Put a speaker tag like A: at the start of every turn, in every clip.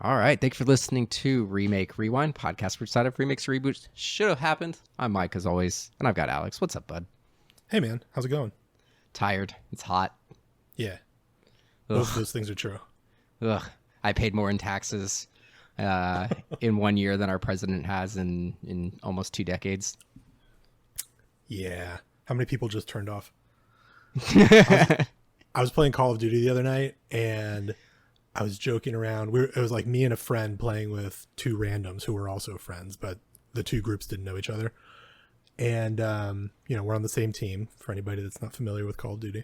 A: All right. Thanks for listening to Remake Rewind, podcast which side of remakes reboots should have happened. I'm Mike, as always, and I've got Alex. What's up, bud?
B: Hey, man. How's it going?
A: Tired. It's hot.
B: Yeah. Both of those things are true.
A: Ugh. I paid more in taxes in 1 year than our president has in almost 2 decades.
B: Yeah. How many people just turned off? I was playing Call of Duty the other night, and I was joking around. It was like me and a friend playing with two randoms who were also friends, but the two groups didn't know each other. And, we're on the same team, for anybody that's not familiar with Call of Duty.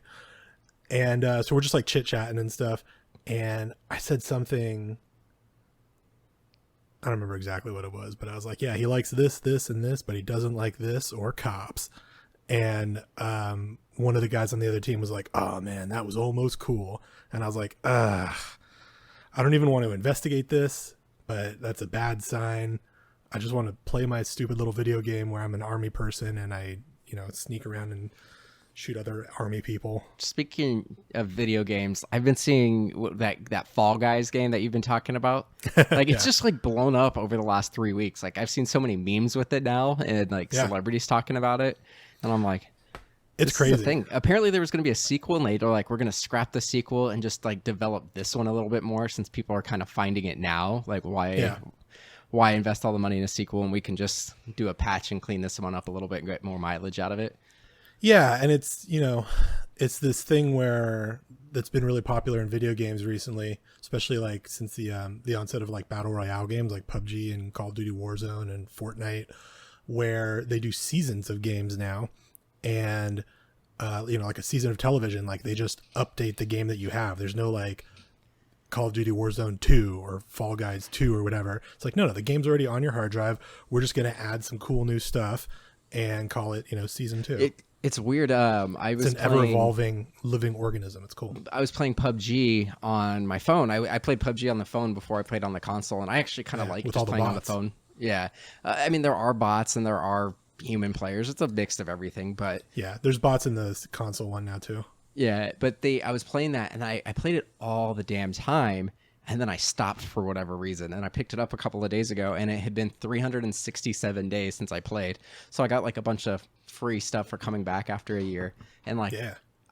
B: And so we're just like chit-chatting and stuff. And I said something, I don't remember exactly what it was, but I was like, yeah, he likes this, this, and this, but he doesn't like this or cops. And one of the guys on the other team was like, oh, man, that was almost cool. And I was like, I don't even want to investigate this, but that's a bad sign. I just want to play my stupid little video game where I'm an army person and I, sneak around and shoot other army people.
A: Speaking of video games, I've been seeing that Fall Guys game that you've been talking about. Like, it's just like blown up over the last 3 weeks. Like, I've seen so many memes with it now and like celebrities talking about it. And I'm like,
B: it's crazy.
A: Is the thing. Apparently there was going to be a sequel and they're like, we're going to scrap the sequel and just like develop this one a little bit more since people are kind of finding it now. Like, why invest all the money in a sequel when we can just do a patch and clean this one up a little bit and get more mileage out of it?
B: Yeah, and it's this thing where that's been really popular in video games recently, especially like since the onset of like battle royale games like PUBG and Call of Duty Warzone and Fortnite, where they do seasons of games now, and like a season of television, like they just update the game that you have. There's no like Call of Duty Warzone 2 or Fall Guys 2 or whatever. It's like, no, the game's already on your hard drive. We're just going to add some cool new stuff and call it, season 2.
A: It's weird. It's
B: an ever-evolving living organism. It's cool.
A: I was playing PUBG on my phone. I played PUBG on the phone before I played on the console, and I actually kind of like just playing on the phone. Yeah. I mean, there are bots and there are human players. It's a mix of everything, but...
B: Yeah, there's bots in the console one now, too.
A: Yeah, but I was playing that, and I played it all the damn time, and then I stopped for whatever reason, and I picked it up a couple of days ago, and it had been 367 days since I played, so I got like a bunch of free stuff for coming back after a year, and like,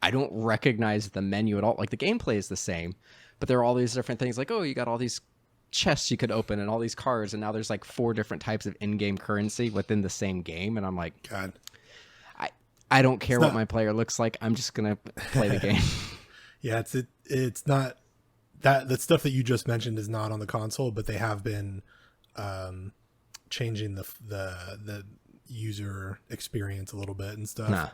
A: I don't recognize the menu at all. Like, the gameplay is the same, but there are all these different things, like, oh, you got all these chests you could open and all these cards, and now there's like 4 different types of in-game currency within the same game, and I'm like,
B: God,
A: I don't care what my player looks like. I'm just gonna play the game.
B: Yeah, it's not that stuff that you just mentioned is not on the console, but they have been changing the user experience a little bit and stuff.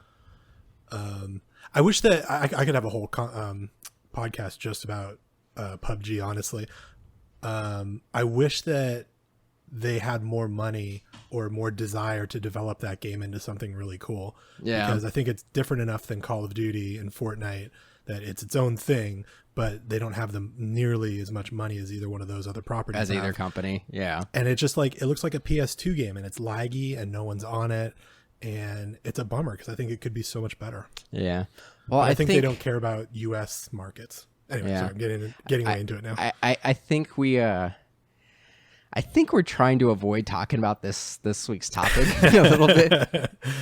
B: I wish that I could have a whole podcast just about PUBG. Honestly, I wish that they had more money or more desire to develop that game into something really cool. Yeah. Because I think it's different enough than Call of Duty and Fortnite that it's its own thing, but they don't have nearly as much money as either one of those other properties
A: as either company. Yeah.
B: And it just like, it looks like a PS2 game and it's laggy and no one's on it. And it's a bummer because I think it could be so much better.
A: Yeah. Well,
B: I think they don't care about US markets. Anyway, sorry, I'm getting way into it now.
A: I think we're trying to avoid talking about this week's topic a little bit.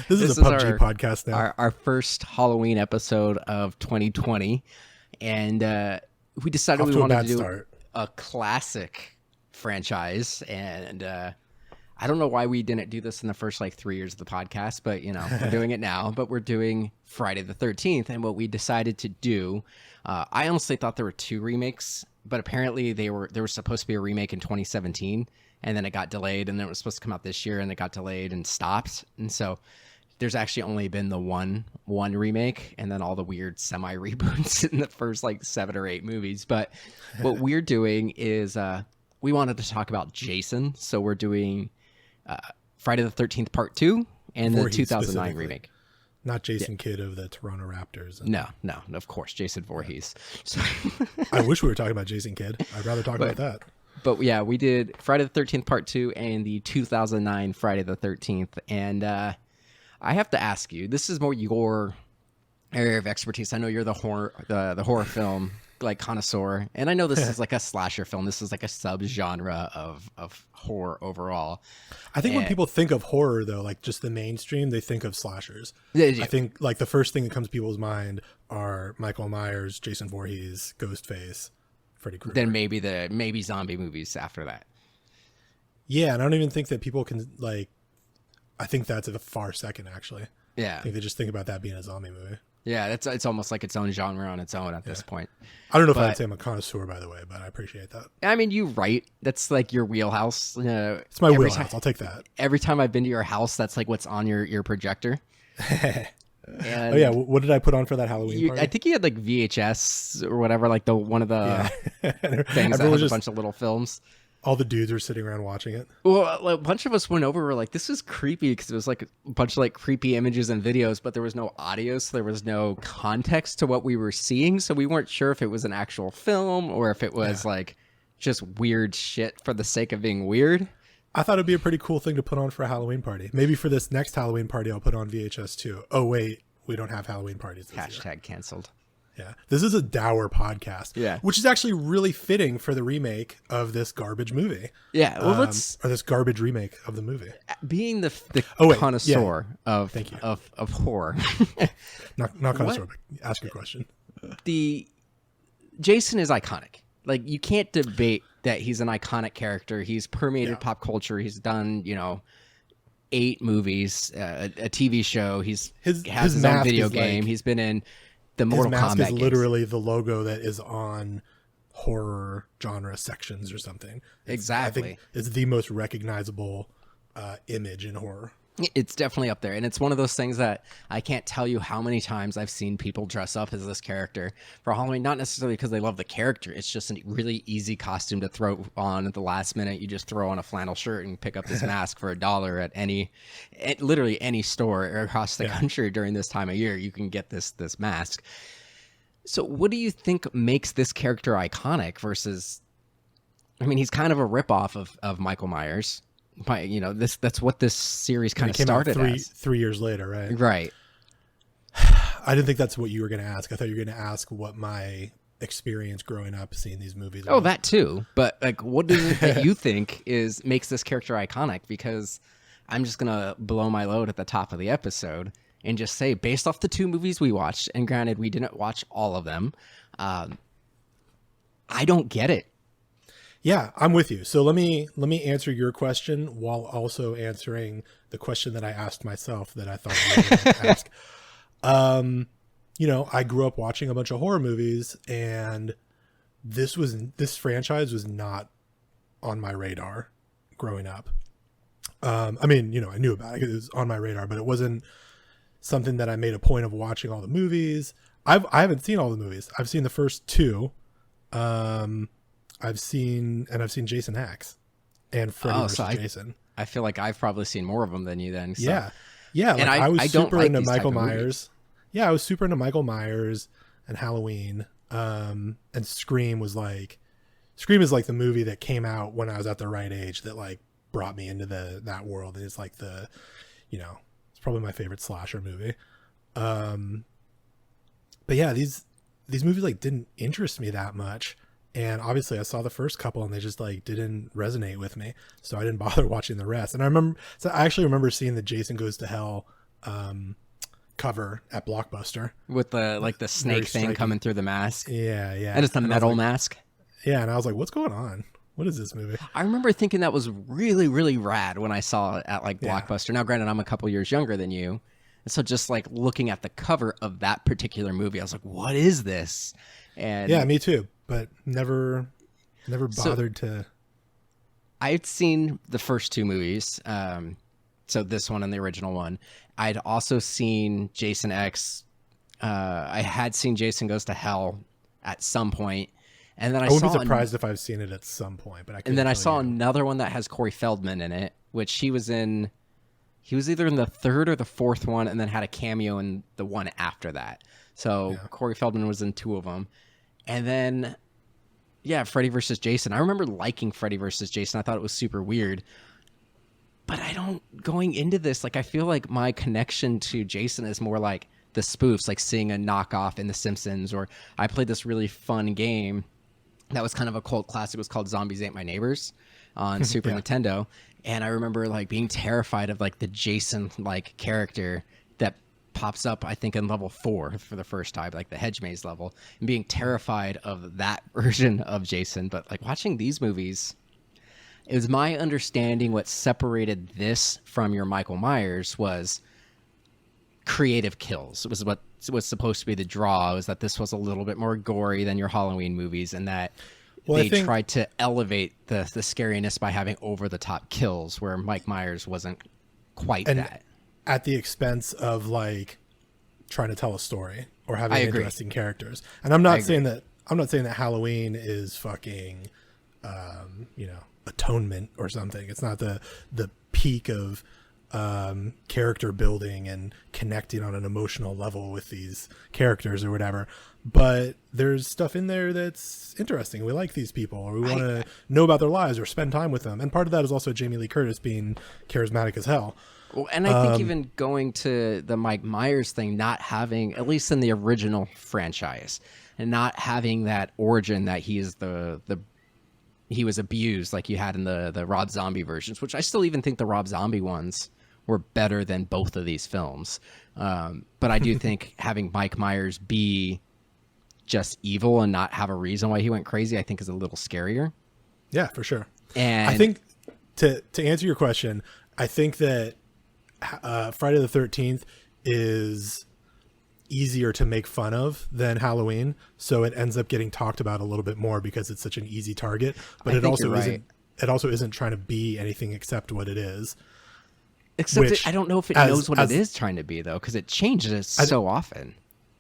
B: This is a PUBG podcast now.
A: Our first Halloween episode of 2020. And we decided we wanted to do a classic franchise. And I don't know why we didn't do this in the first 3 years of the podcast, but we're doing it now. But we're doing Friday the 13th. And what we decided to do, I honestly thought there were 2 remakes, but apparently there was supposed to be a remake in 2017, and then it got delayed, and then it was supposed to come out this year, and it got delayed and stopped. And so there's actually only been the one remake, and then all the weird semi reboots in the first 7 or 8 movies. But what we're doing is we wanted to talk about Jason, so we're doing Friday the 13th Part 2 and the 2009 remake.
B: Not Jason Kidd of the Toronto Raptors.
A: No, of course, Jason Voorhees. So
B: I wish we were talking about Jason Kidd. I'd rather talk about that.
A: But yeah, we did Friday the 13th Part 2 and the 2009 Friday the 13th. And I have to ask you, this is more your area of expertise. I know you're the horror film like connoisseur, and I know this is like a slasher film. This is like a subgenre of horror overall.
B: I think when people think of horror, though, like just the mainstream, they think of slashers.
A: I
B: think like the first thing that comes to people's mind are Michael Myers, Jason Voorhees, Ghostface, Freddy Krueger.
A: Then maybe zombie movies after that.
B: Yeah, and I don't even think that people can like. I think that's a far second, actually.
A: Yeah,
B: I think they just think about that being a zombie movie.
A: Yeah, it's almost like its own genre on its own at this point.
B: I don't know if I'd say I'm a connoisseur, by the way, but I appreciate that.
A: I mean, you're right. That's like your wheelhouse.
B: It's my wheelhouse. I'll take that.
A: Every time I've been to your house, that's like what's on your projector.
B: And oh yeah, what did I put on for that Halloween party?
A: I think you had like VHS or whatever, like one of the things that has a bunch of little films.
B: All the dudes were sitting around watching it.
A: Well, a bunch of us went over. We're like, this is creepy because it was like a bunch of like creepy images and videos, but there was no audio, so there was no context to what we were seeing. So we weren't sure if it was an actual film or if it was like just weird shit for the sake of being weird.
B: I thought it'd be a pretty cool thing to put on for a Halloween party. Maybe for this next Halloween party, I'll put on VHS too. Oh wait, we don't have Halloween parties this year.
A: Canceled.
B: Yeah, this is a dour podcast.
A: Yeah,
B: which is actually really fitting for the remake of this garbage movie.
A: Yeah, well,
B: or this garbage remake of the movie.
A: Being the connoisseur of horror,
B: not connoisseur. But ask your question.
A: The Jason is iconic. Like you can't debate that he's an iconic character. He's permeated pop culture. He's done 8 movies, a TV show. Has his own video game. He's been in the Mortal Kombat games.
B: His mask is literally the logo that is on horror genre sections or something.
A: Exactly.
B: I think it's the most recognizable image in horror.
A: It's definitely up there. And it's one of those things that I can't tell you how many times I've seen people dress up as this character for Halloween, not necessarily because they love the character. It's just a really easy costume to throw on at the last minute. You just throw on a flannel shirt and pick up this mask for $1 at literally any store across the country during this time of year. You can get this mask. So what do you think makes this character iconic versus, I mean, he's kind of a ripoff of Michael Myers. That's what this series kind of started as.
B: 3 years later, right?
A: Right.
B: I didn't think that's what you were going to ask. I thought you were going to ask what my experience growing up seeing these movies.
A: Oh, that too. But like, what is it that you think makes this character iconic? Because I'm just going to blow my load at the top of the episode and just say, based off the 2 movies we watched, and granted, we didn't watch all of them, I don't get it.
B: Yeah, I'm with you. So let me answer your question while also answering the question that I asked myself that I thought you were going to ask. I grew up watching a bunch of horror movies, and this franchise was not on my radar growing up. I knew about it. It was on my radar, but it wasn't something that I made a point of watching all the movies. I haven't seen all the movies. I've seen the first 2. I've seen Jason X and Freddy vs. Jason.
A: I feel like I've probably seen more of them than you then. So.
B: Yeah. Like I was super into Michael Myers. Yeah, I was super into Michael Myers and Halloween. And Scream is like the movie that came out when I was at the right age that like brought me into that world. And it's like it's probably my favorite slasher movie. But yeah, these movies like didn't interest me that much. And obviously I saw the first couple and they just like didn't resonate with me. So I didn't bother watching the rest. And I actually remember seeing the Jason Goes to Hell cover at Blockbuster.
A: With the snake thing coming through the mask.
B: Yeah.
A: And it's the metal mask.
B: Yeah. And I was like, what's going on? What is this movie?
A: I remember thinking that was really, really rad when I saw it at like Blockbuster. Now, granted, I'm a couple years younger than you. And so just like looking at the cover of that particular movie, I was like, what is this? And
B: yeah, me too. But never bothered to.
A: I'd seen the first 2 movies. So this one and the original one. I'd also seen Jason X. I had seen Jason Goes to Hell at some point. And then I
B: would be surprised if I've seen it at some point. But
A: I saw another one that has Corey Feldman in it, which he was in. He was either in the 3rd or the 4th one, and then had a cameo in the one after that. So Corey Feldman was in 2 of them. And then, Freddy vs. Jason. I remember liking Freddy vs. Jason. I thought it was super weird. But going into this, like, I feel like my connection to Jason is more like the spoofs, like seeing a knockoff in The Simpsons, or I played this really fun game that was kind of a cult classic. It was called Zombies Ate My Neighbors on Super Nintendo. And I remember like being terrified of like the Jason like character that pops up, I think in level 4 for the first time, like the hedge maze level, and being terrified of that version of Jason. But like watching these movies, it was my understanding what separated this from your Michael Myers was creative kills. It was what was supposed to be the draw, was that this was a little bit more gory than your Halloween movies, and that they tried to elevate the scariness by having over the top kills, where Mike Myers wasn't quite that.
B: At the expense of like trying to tell a story or having interesting characters. And I'm not saying that Halloween is fucking atonement or something. It's not the peak of character building and connecting on an emotional level with these characters or whatever, but there's stuff in there that's interesting. We like these people, or we want to know about their lives or spend time with them, and part of that is also Jamie Lee Curtis being charismatic as hell.
A: Well, and I think even going to the Mike Myers thing, not having, at least in the original franchise, and not having that origin that he is he was abused like you had in the Rob Zombie versions, which I still even think the Rob Zombie ones were better than both of these films. But I do think having Mike Myers be just evil and not have a reason why he went crazy, I think is a little scarier.
B: Yeah, for sure.
A: And
B: I think to answer your question, I think that Friday the 13th is easier to make fun of than Halloween, so it ends up getting talked about a little bit more because it's such an easy target, but it also isn't trying to be anything except what it is.
A: Except I don't know if it knows what it is trying to be, though, because it changes so often.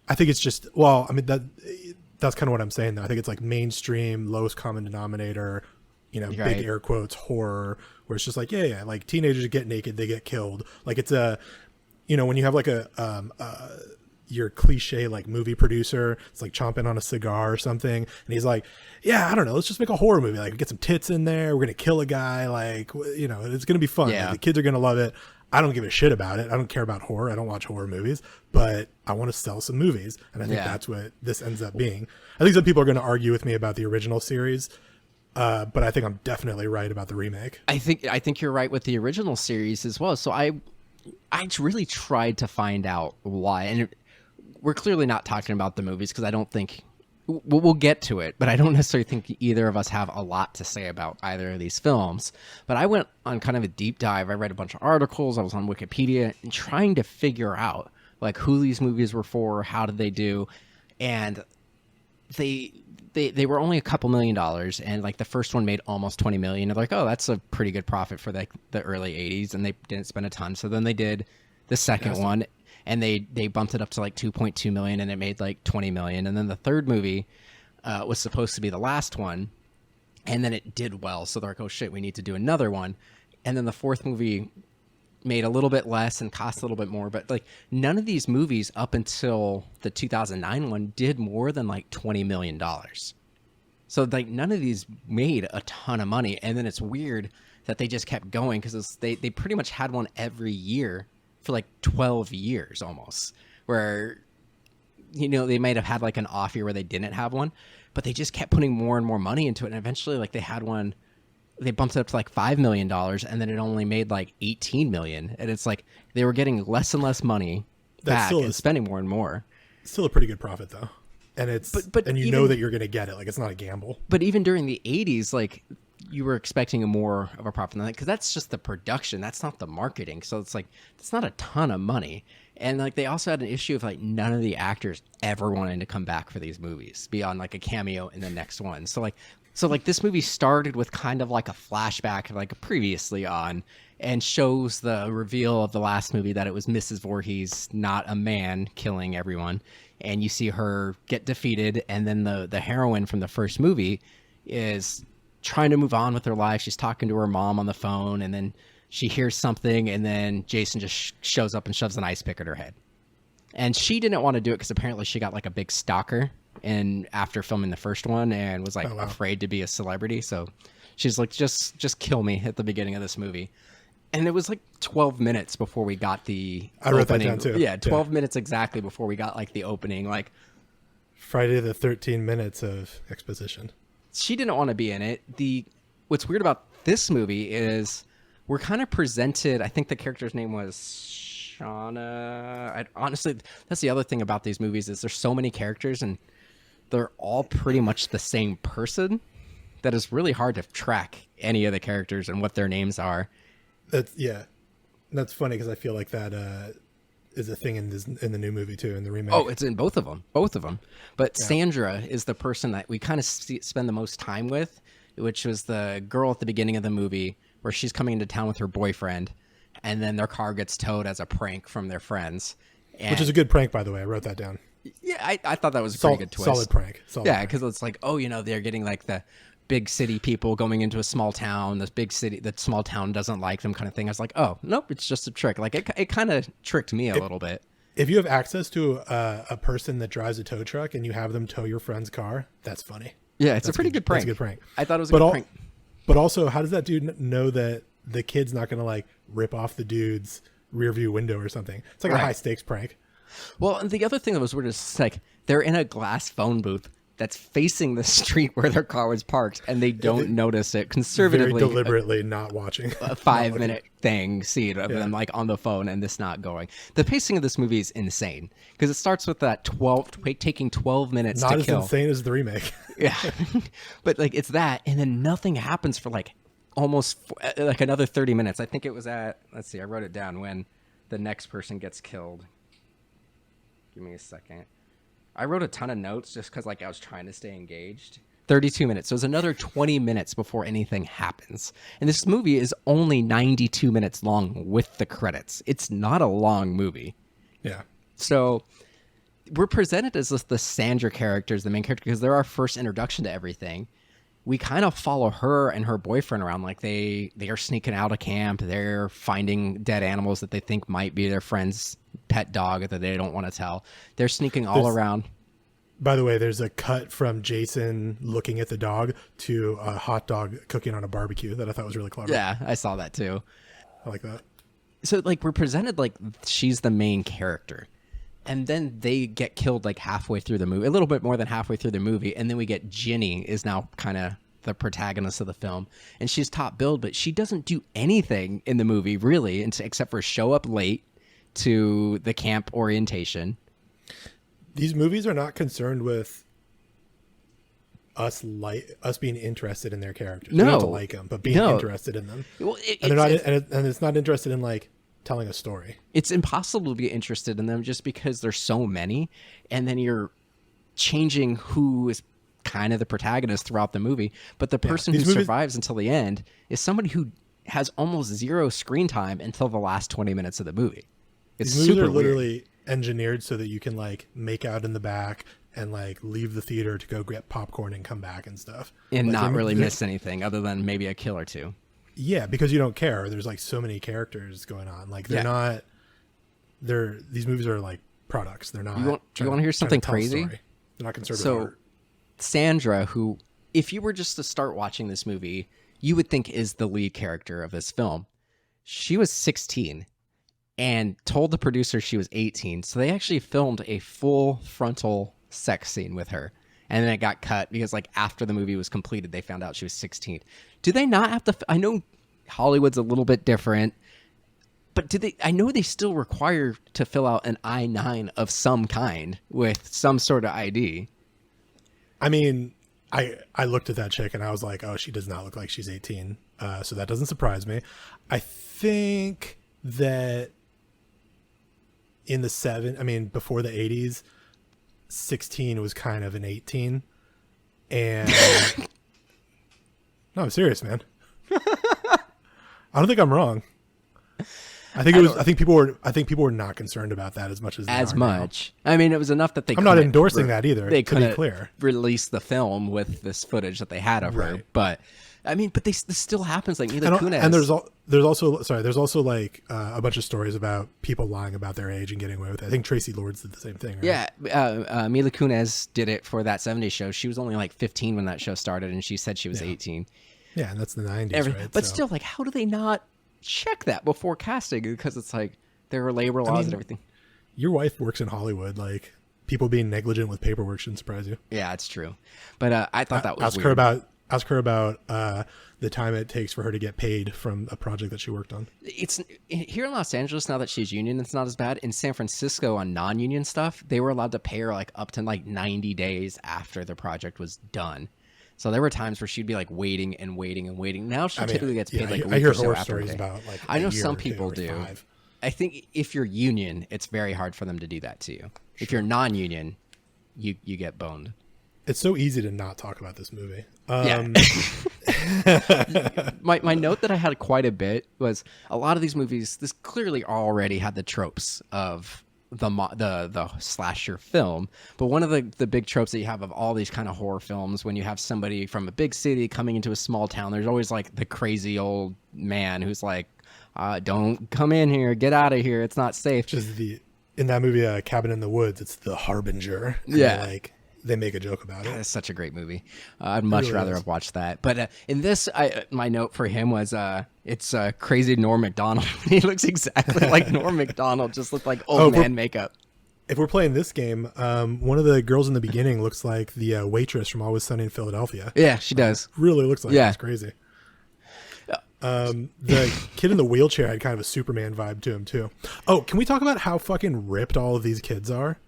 A: I
B: think it's just, well, I mean, that's kind of what I'm saying, though. I think it's like mainstream, lowest common denominator, big air quotes, horror, where it's just like, yeah, like teenagers get naked, they get killed. Like it's when you have like your cliche like movie producer, it's like chomping on a cigar or something, and he's like, yeah, I don't know, let's just make a horror movie, like get some tits in there, we're gonna kill a guy, like it's gonna be fun. Like, the kids are gonna love it. I don't give a shit about it. I don't care about horror. I don't watch horror movies, but I want to sell some movies, and I think that's what this ends up being. I think some people are going to argue with me about the original series, but I think I'm definitely right about the remake.
A: I think you're right with the original series as well. So I really tried to find out why, and we're clearly not talking about the movies because I don't think we'll get to it, but I don't necessarily think either of us have a lot to say about either of these films. But I went on kind of a deep dive. I read a bunch of articles. I was on Wikipedia and trying to figure out like who these movies were for, how did they do, and they were only a couple $1 million, and like the first one made almost 20 million. They're like, oh, that's a pretty good profit for like the early 80s, and they didn't spend a ton. So then they did the second one, and they bumped it up to like 2.2 million, and it made like 20 million. And then the third movie was supposed to be the last one, and then it did well. So they're like, oh shit, we need to do another one. And then the fourth movie made a little bit less and cost a little bit more. But like none of these movies up until the 2009 one did more than like $20 million. So like none of these made a ton of money. And then it's weird that they just kept going because they pretty much had one every year for like 12 years almost, where they might have had like an off year where they didn't have one, but they just kept putting more and more money into it, and eventually like they had one, they bumped it up to like $5 million, and then it only made like 18 million, and it's like they were getting less and less money back and spending more and more.
B: Still a pretty good profit though, and it's but and you know that you're gonna get it, like it's not a gamble.
A: But even during the 80s, like you were expecting more of a profit than that, because that's just the production, that's not the marketing. So it's like it's not a ton of money. And like they also had an issue of like none of the actors ever wanting to come back for these movies beyond like a cameo in the next one. So like this movie started with kind of like a flashback like previously on, and shows the reveal of the last movie that it was Mrs. Voorhees, not a man, killing everyone. And you see her get defeated, and then the heroine from the first movie is trying to move on with her life. She's talking to her mom on the phone, and then she hears something, and then Jason just shows up and shoves an ice pick at her head. And she didn't want to do it because apparently she got like a big stalker after filming the first one, and was like afraid to be a celebrity. So she's like, just kill me at the beginning of this movie. And it was like 12 minutes before we got the
B: I wrote that down too.
A: Yeah, 12 minutes exactly before we got like the opening. Like
B: Friday the 13 minutes of exposition.
A: She didn't want to be in it. What's weird about this movie is we're kind of presented, I think the character's name was Shauna. Honestly, that's the other thing about these movies is there's so many characters and they're all pretty much the same person that it's really hard to track any of the characters and what their names are.
B: That's funny because I feel like that is a thing in the new movie too, in the remake.
A: Oh, it's in both of them. But yeah. Sandra is the person that we kind of spend the most time with, which was the girl at the beginning of the movie where she's coming into town with her boyfriend, and then their car gets towed as a prank from their friends.
B: Which is a good prank, by the way. I wrote that down.
A: Yeah, I thought that was a pretty good twist.
B: Solid prank.
A: Because it's like, they're getting like the big city people going into a small town. The small town doesn't like them kind of thing. I was like, oh, nope, it's just a trick. Like it kind of tricked me a little bit.
B: If you have access to a person that drives a tow truck and you have them tow your friend's car, that's funny.
A: Yeah, it's a pretty good prank.
B: That's a good prank.
A: I thought it was a good prank.
B: But also, how does that dude know that the kid's not going to like rip off the dude's rear view window or something? It's like a high stakes prank. Well,
A: and the other thing that was weird is like they're in a glass phone booth that's facing the street where their car was parked, and they don't notice it conservatively.
B: Very deliberately not watching.
A: A 5-minute scene of them like on the phone and this not going. The pacing of this movie is insane because it starts with that taking 12 minutes to kill.
B: Not as insane as the remake.
A: Yeah. But like it's that, and then nothing happens for like almost like another 30 minutes. I think it was at, let's see, I wrote it down when the next person gets killed. Give me a second. I wrote a ton of notes just because like I was trying to stay engaged. 32 minutes. So it's another 20 minutes before anything happens. And this movie is only 92 minutes long with the credits. It's not a long movie.
B: Yeah.
A: So we're presented as the Sandra character, as the main character, because they're our first introduction to everything. We kind of follow her and her boyfriend around. Like they are sneaking out of camp. They're finding dead animals that they think might be their friend's pet dog that they don't want to tell. They're sneaking all around.
B: By the way, there's a cut from Jason looking at the dog to a hot dog cooking on a barbecue that I thought was really clever.
A: Yeah, I saw that too.
B: I like that.
A: So like we're presented like she's the main character. And then they get killed like halfway through the movie, a little bit more than halfway through the movie. And then we get Ginny is now kind of the protagonist of the film. And she's top billed, but she doesn't do anything in the movie really, except for show up late to the camp orientation.
B: These movies are not concerned with us being interested in their characters.
A: No,
B: we don't have to like them, but being interested in them.
A: Well,
B: and it's not interested in like telling a story.
A: It's impossible to be interested in them just because there's so many, and then you're changing who is kind of the protagonist throughout the movie. But the person who survives until the end is somebody who has almost zero screen time until the last 20 minutes of the movie. It's
B: These movies
A: super
B: are literally
A: weird.
B: Engineered so that you can like make out in the back and like leave the theater to go get popcorn and come back and stuff.
A: And
B: like,
A: not really miss anything other than maybe a kill or two.
B: Yeah, because you don't care. There's like so many characters going on. Like these movies are like products. They're not.
A: You want to hear something crazy?
B: They're not concerned with art.
A: Sandra, who, if you were just to start watching this movie, you would think is the lead character of this film. She was 16 and told the producer she was 18. So they actually filmed a full frontal sex scene with her. And then it got cut because like after the movie was completed, they found out she was 16. Do they not have to? I know Hollywood's a little bit different, but I know they still require to fill out an I-9 of some kind with some sort of ID.
B: I mean, I looked at that chick and I was like, oh, she does not look like she's 18. So that doesn't surprise me. I think that before the 80s, 16 was kind of an 18. And no, I'm serious, man. I don't think I'm wrong. I think people were not concerned about that as much as
A: much. Now. I mean, it was enough that
B: I'm not endorsing that either.
A: They
B: couldn't clear
A: release the film with this footage that they had of her, but I mean, but this still happens. Like Mila Kunis,
B: and there's also like a bunch of stories about people lying about their age and getting away with it. I think Tracy Lords did the same thing. Right?
A: Yeah, Mila Kunis did it for that 70s show. She was only like 15 when that show started, and she said she was 18.
B: Yeah, and that's the 90s, right?
A: But still, like, how do they not check that before casting, because it's like there are labor laws and everything.
B: Your wife works in Hollywood. Like, people being negligent with paperwork shouldn't surprise you.
A: Yeah, it's true. But I thought that was
B: weird. Ask her about the time it takes for her to get paid from a project that she worked on.
A: It's here in Los Angeles, now that she's union, it's not as bad. In San Francisco, on non-union stuff, they were allowed to pay her like up to like 90 days after the project was done. So there were times where she'd be like waiting and waiting and waiting. Now she typically gets paid like a week
B: I hear
A: or so
B: horror
A: after
B: stories about like
A: I know some people do.
B: 5.
A: I think if you're union, it's very hard for them to do that to you. Sure. If you're non-union, you get boned.
B: It's so easy to not talk about this movie.
A: Yeah. my note that I had quite a bit was a lot of these movies, this clearly already had the tropes of the slasher film, but one of the big tropes that you have of all these kind of horror films, when you have somebody from a big city coming into a small town, there's always like the crazy old man who's like, don't come in here, get out of here, it's not safe.
B: Just in that movie, Cabin in the Woods, it's the Harbinger.
A: Yeah.
B: They make a joke about it.
A: It's such a great movie. I'd much rather have watched that. But in this, my note for him was, it's crazy Norm Macdonald. He looks exactly like Norm Macdonald, just looked like old man makeup.
B: If we're playing this game, one of the girls in the beginning looks like the waitress from Always Sunny in Philadelphia.
A: Yeah, she does.
B: Really looks like It's crazy. The kid in the wheelchair had kind of a Superman vibe to him, too. Oh, can we talk about how fucking ripped all of these kids are?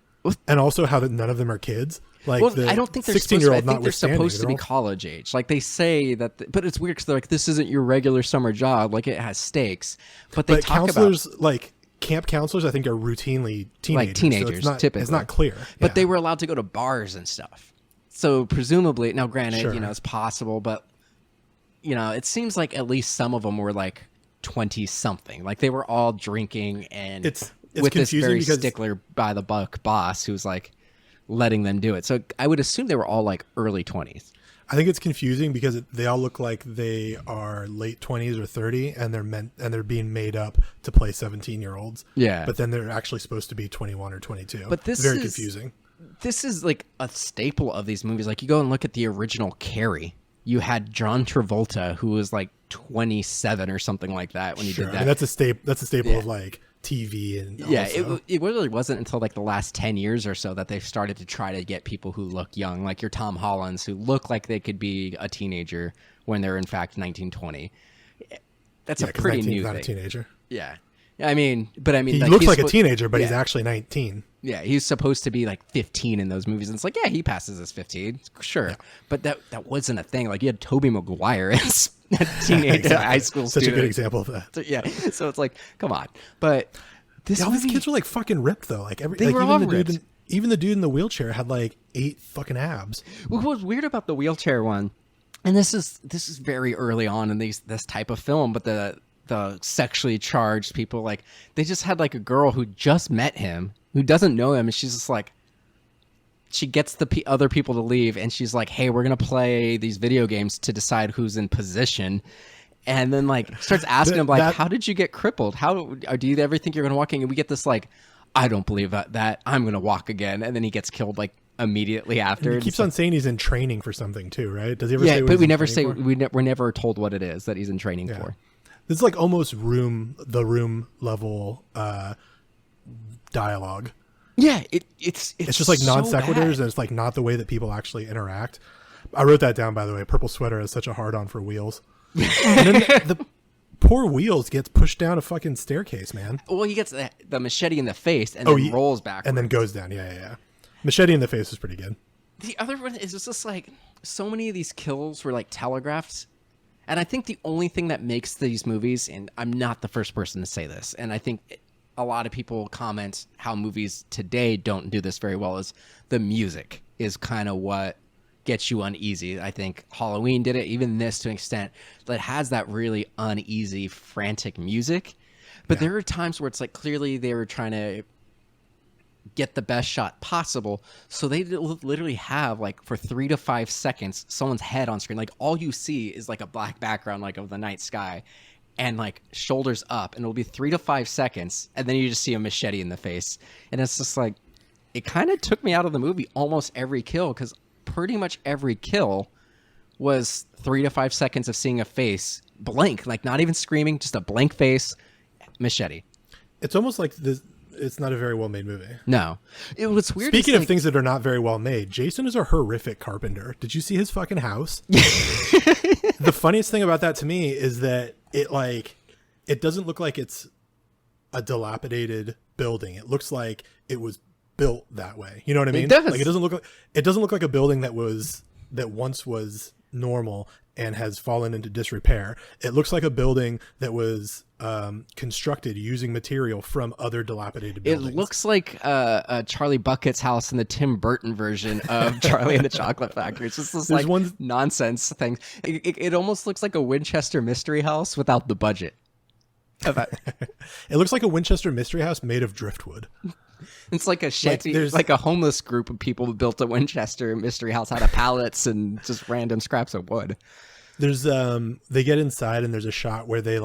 B: And also how that none of them are kids? Like,
A: I don't think they're 16-year-old. I think they're supposed to be college age. Like, they say that, but it's weird because they're like, this isn't your regular summer job. Like, it has stakes. But talk
B: counselors,
A: about
B: like camp counselors, I think are routinely teenagers.
A: Like teenagers,
B: so
A: typically.
B: It's not clear.
A: But they were allowed to go to bars and stuff. So presumably, now granted, it's possible, but it seems like at least some of them were like 20 something. Like, they were all drinking and
B: it's
A: with this very stickler by the buck boss who's like letting them do it. So I would assume they were all like early 20s.
B: I think it's confusing because they all look like they are late 20s or 30, and they're being made up to play 17-year-olds.
A: Yeah.
B: But then they're actually supposed to be 21 or 22.
A: But this
B: very confusing.
A: This is like a staple of these movies. Like, you go and look at the original Carrie. You had John Travolta, who was like 27 or something like that when he did that. I mean,
B: that's a staple of like TV and
A: it really wasn't until like the last 10 years or so that they've started to try to get people who look young, like your Tom Hollands, who look like they could be a teenager when they're in fact 19, 20. That's a pretty new thing.
B: Not a teenager.
A: Yeah. I mean,
B: he looks like a teenager, but he's actually 19.
A: Yeah, he's supposed to be like 15 in those movies, and it's like, yeah, he passes as 15, sure. But that wasn't a thing. Like, you had Tobey Maguire as a teenage high school
B: student. Such a good example of that.
A: So, yeah, so it's like, come on. But
B: all these kids were like fucking ripped though. Like
A: they were all ripped.
B: Even the dude in the wheelchair had like 8 fucking abs.
A: What was weird about the wheelchair one, and this is very early on in this type of film, but the sexually charged people, like, they just had like a girl who just met him, who doesn't know him, and she's just like, she gets the other people to leave, and she's like, hey, we're gonna play these video games to decide who's in position, and then like starts asking him like, how did you get crippled? How do you ever think you're gonna walk in? And we get this like, I don't believe that I'm gonna walk again, and then he gets killed like immediately after.
B: And he keeps on saying he's in training for something too, right? Does he ever say?
A: Yeah, but we never say. We're never told what it is that he's in training for.
B: This is like almost the room level dialogue.
A: Yeah, it's
B: just like non sequiturs, and it's like not the way that people actually interact. I wrote that down, by the way. Purple Sweater has such a hard on for Wheels. And then the poor Wheels gets pushed down a fucking staircase, man.
A: Well, he gets the machete in the face and then rolls back
B: and then goes down. Yeah. Machete in the face was pretty good.
A: The other one is just like, so many of these kills were like telegraphed. And I think the only thing that makes these movies, and I'm not the first person to say this, and I think a lot of people comment how movies today don't do this very well, is the music is kind of what gets you uneasy. I think Halloween did it, even this to an extent, that has that really uneasy, frantic music. But there are times where it's like, clearly they were trying to get the best shot possible, so they literally have like for 3 to 5 seconds someone's head on screen. Like, all you see is like a black background, like of the night sky, and like shoulders up, and it'll be 3 to 5 seconds, and then you just see a machete in the face, and it's just like, it kind of took me out of the movie almost every kill, because pretty much every kill was 3 to 5 seconds of seeing a face blank, like not even screaming, just a blank face, machete.
B: It's almost like this. It's not a very well made movie.
A: No, it was weird.
B: Speaking of things that are not very well made, Jason is a horrific carpenter. Did you see his fucking house? The funniest thing about that to me is that it doesn't look like it's a dilapidated building. It looks like it was built that way. You know what I mean?
A: It does.
B: Like it doesn't look like a building that once was normal and has fallen into disrepair. It looks like a building that was constructed using material from other dilapidated buildings. It
A: looks like Charlie Bucket's house in the Tim Burton version of Charlie and the Chocolate Factory. It's just this nonsense thing. It almost looks like a Winchester Mystery House without the budget.
B: It looks like a Winchester Mystery House made of driftwood.
A: It's like a shanty, like a homeless group of people who built a Winchester Mystery House out of pallets and just random scraps of wood.
B: There's they get inside and there's a shot where they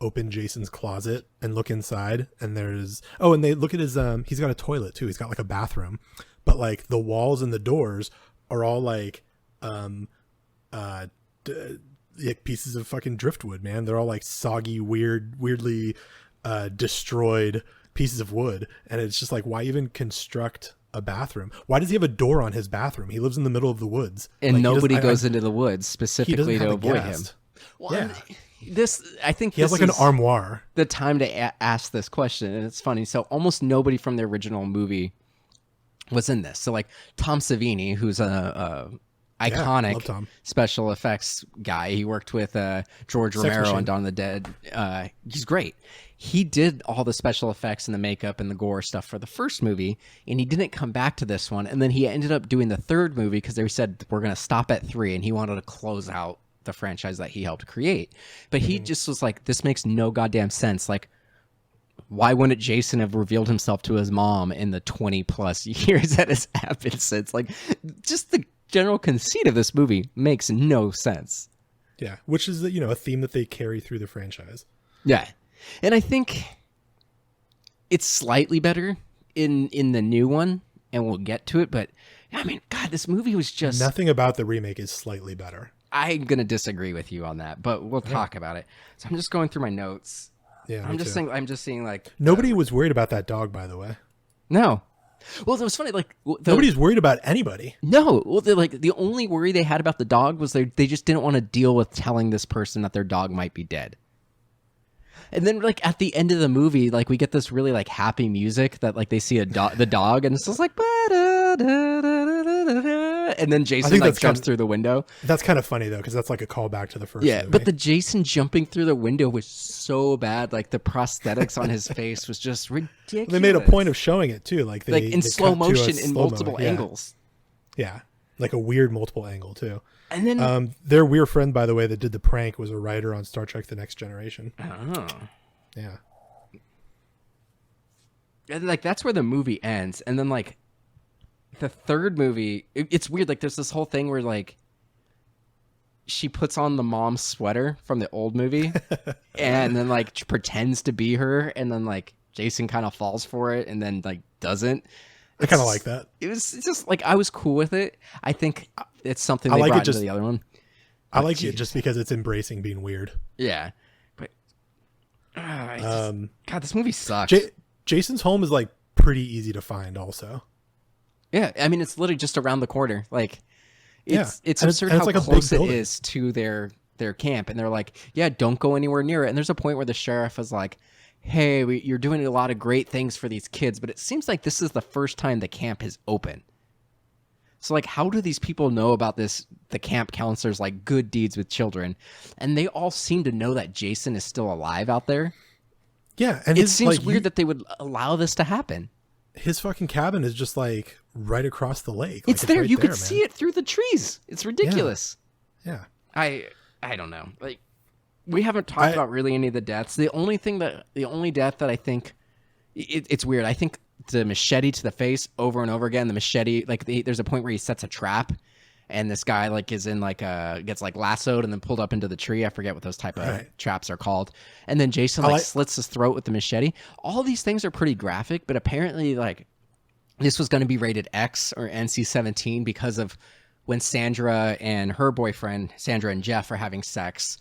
B: open Jason's closet and look inside, and and they look at his he's got a toilet too. He's got a bathroom, but the walls and the doors are all pieces of fucking driftwood, man. They're all soggy, weirdly destroyed pieces of wood, and it's just why even construct a bathroom? Why does he have a door on his bathroom? He lives in the middle of the woods,
A: and nobody goes into the woods specifically to avoid him. Well,
B: yeah.
A: I think
B: he has an armoire.
A: The time to ask this question, and it's funny. So almost nobody from the original movie was in this. So Tom Savini, who's a iconic special effects guy. He worked with George Romero on Dawn of the Dead. He's great. He did all the special effects and the makeup and the gore stuff for the first movie, and he didn't come back to this one. And then he ended up doing the third movie because they said, we're going to stop at 3, and he wanted to close out the franchise that he helped create. But he just was like, this makes no goddamn sense. Why wouldn't Jason have revealed himself to his mom in the 20 plus years that has happened since? Just the general conceit of this movie makes no sense.
B: Yeah, which is a theme that they carry through the franchise.
A: Yeah, and I think it's slightly better in the new one, and we'll get to it. But I mean, God, this movie was just
B: nothing about the remake is slightly better.
A: I'm gonna disagree with you on that, but we'll talk about it. So I'm just going through my notes.
B: Yeah,
A: I'm just seeing
B: nobody was worried about that dog, by the way.
A: No. Well, it was funny.
B: Nobody's worried about anybody.
A: No. Well, the only worry they had about the dog was they just didn't want to deal with telling this person that their dog might be dead. And then at the end of the movie, we get this really happy music that they see the dog, and it's just and then Jason jumps through the window.
B: That's kind of funny though, because that's a callback to the first movie.
A: But the Jason jumping through the window was so bad. The prosthetics on his face was just ridiculous.
B: They made a point of showing it too, they
A: in slow motion in multiple angles.
B: Yeah, a weird multiple angle too.
A: And then
B: their weird friend, by the way, that did the prank was a writer on Star Trek: The Next Generation.
A: Oh,
B: yeah.
A: And that's where the movie ends, and then the third movie, it's weird. There's this whole thing where she puts on the mom's sweater from the old movie, and then pretends to be her, and then Jason kind of falls for it, and then doesn't.
B: I kind of like that.
A: It was just I was cool with it. I think it's something they brought into the other one.
B: I like it just because it's embracing being weird.
A: Yeah, but God, this movie sucks.
B: Jason's home is pretty easy to find, also.
A: Yeah, I mean it's literally just around the corner. It's absurd how
B: it's
A: close it is to their camp, and they're like, yeah, don't go anywhere near it. And there's a point where the sheriff is like, hey, you're doing a lot of great things for these kids, but it seems like this is the first time the camp is open. So how do these people know about this? The camp counselors good deeds with children, and they all seem to know that Jason is still alive out there.
B: Yeah, and
A: it seems weird that they would allow this to happen.
B: His fucking cabin is just right across the lake.
A: It's there. You could see it through the trees. It's ridiculous.
B: Yeah.
A: I don't know. We haven't talked about really any of the deaths. The only death that I think it's weird. I think the machete to the face over and over again. The machete, there's a point where he sets a trap, and this guy is in gets lassoed and then pulled up into the tree. I forget what those type of traps are called. And then Jason slits his throat with the machete. All these things are pretty graphic, but apparently this was going to be rated X or NC-17 because of when Sandra and her boyfriend, Sandra and Jeff, are having sex,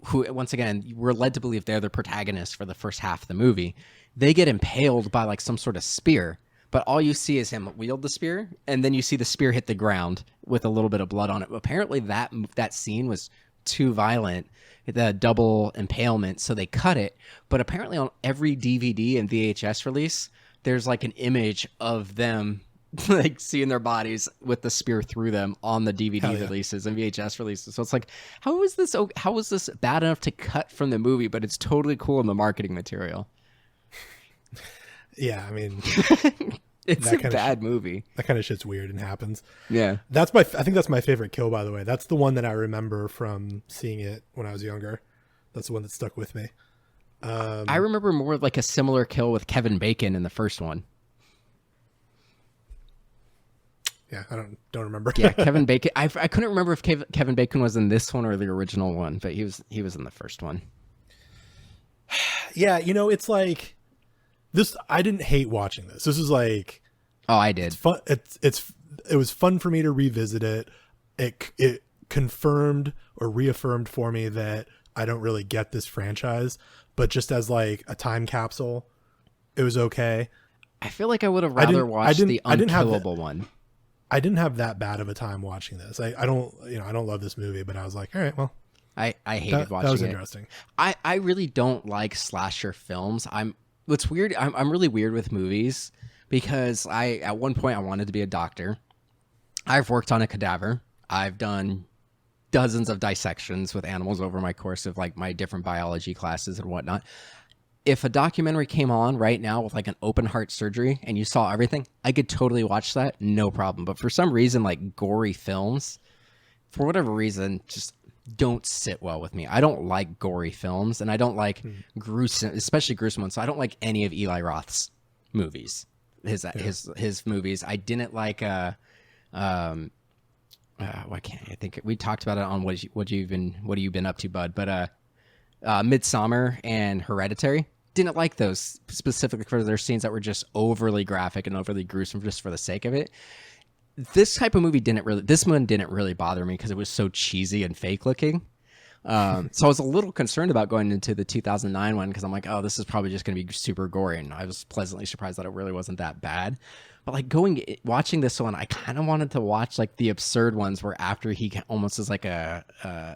A: who, once again, we're led to believe they're the protagonists for the first half of the movie. They get impaled by like some sort of spear, but all you see is him wield the spear, and then you see the spear hit the ground with a little bit of blood on it. Apparently that scene was too violent, the double impalement, so they cut it. But apparently on every DVD and VHS release, there's like an image of them like seeing their bodies with the spear through them on the DVD releases and VHS releases. So it's like, how was this bad enough to cut from the movie, but it's totally cool in the marketing material?
B: Yeah, I mean,
A: it's a bad movie.
B: That kind of shit's weird and happens.
A: Yeah,
B: I think that's my favorite kill, by the way. That's the one that I remember from seeing it when I was younger. That's the one that stuck with me.
A: I remember more like a similar kill with Kevin Bacon in the first one.
B: Yeah, I don't remember.
A: Yeah, Kevin Bacon. I couldn't remember if Kevin Bacon was in this one or the original one, but he was in the first one.
B: Yeah, it's like this. I didn't hate watching this. This is like,
A: oh, I did.
B: It's fun. It was fun for me to revisit it. It confirmed or reaffirmed for me that I don't really get this franchise, but just as like a time capsule, it was okay.
A: I feel like I would have rather watched the Unkillable one.
B: I didn't have that bad of a time watching this. I don't love this movie, but I was like, all right, well,
A: I hated watching it.
B: That was interesting.
A: I really don't like slasher films. What's weird, I'm really weird with movies because at one point I wanted to be a doctor. I've worked on a cadaver. I've done dozens of dissections with animals over my course of like my different biology classes and whatnot. If a documentary came on right now with like an open heart surgery and you saw everything, I could totally watch that, no problem. But for some reason, like gory films, for whatever reason, just don't sit well with me. I don't like gory films, and I don't like gruesome, especially gruesome ones. So I don't like any of Eli Roth's movies. His movies. I didn't like why can't I think we talked about it on what have you been up to, bud? But Midsommar and Hereditary, didn't like those specifically for their scenes that were just overly graphic and overly gruesome just for the sake of it. This type of movie didn't really bother me because it was so cheesy and fake looking. So I was a little concerned about going into the 2009 one because I'm like, oh, this is probably just going to be super gory, and I was pleasantly surprised that it really wasn't that bad. But like watching this one, I kind of wanted to watch like the absurd ones where after he almost is like a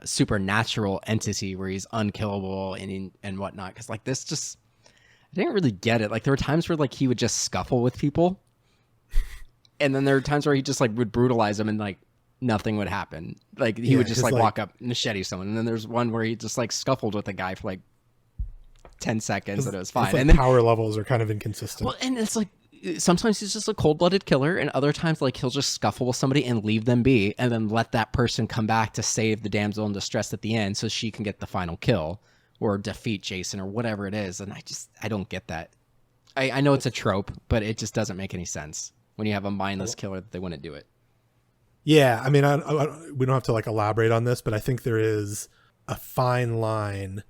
A: supernatural entity where he's unkillable and whatnot. Because like this just, I didn't really get it. Like there were times where like he would just scuffle with people, and then there were times where he just like would brutalize them and like nothing would happen. Like he would just like walk up and machete someone. And then there's one where he just like scuffled with a guy for like 10 seconds and it was fine.
B: Like
A: and then
B: power levels are kind of inconsistent.
A: Well, and it's like sometimes he's just a cold-blooded killer, and other times like he'll just scuffle with somebody and leave them be, and then let that person come back to save the damsel in distress at the end so she can get the final kill or defeat Jason or whatever it is. And I don't get that. I know it's a trope, but it just doesn't make any sense when you have a mindless killer that they wouldn't do it.
B: Yeah, I mean, we don't have to like elaborate on this, but I think there is a fine line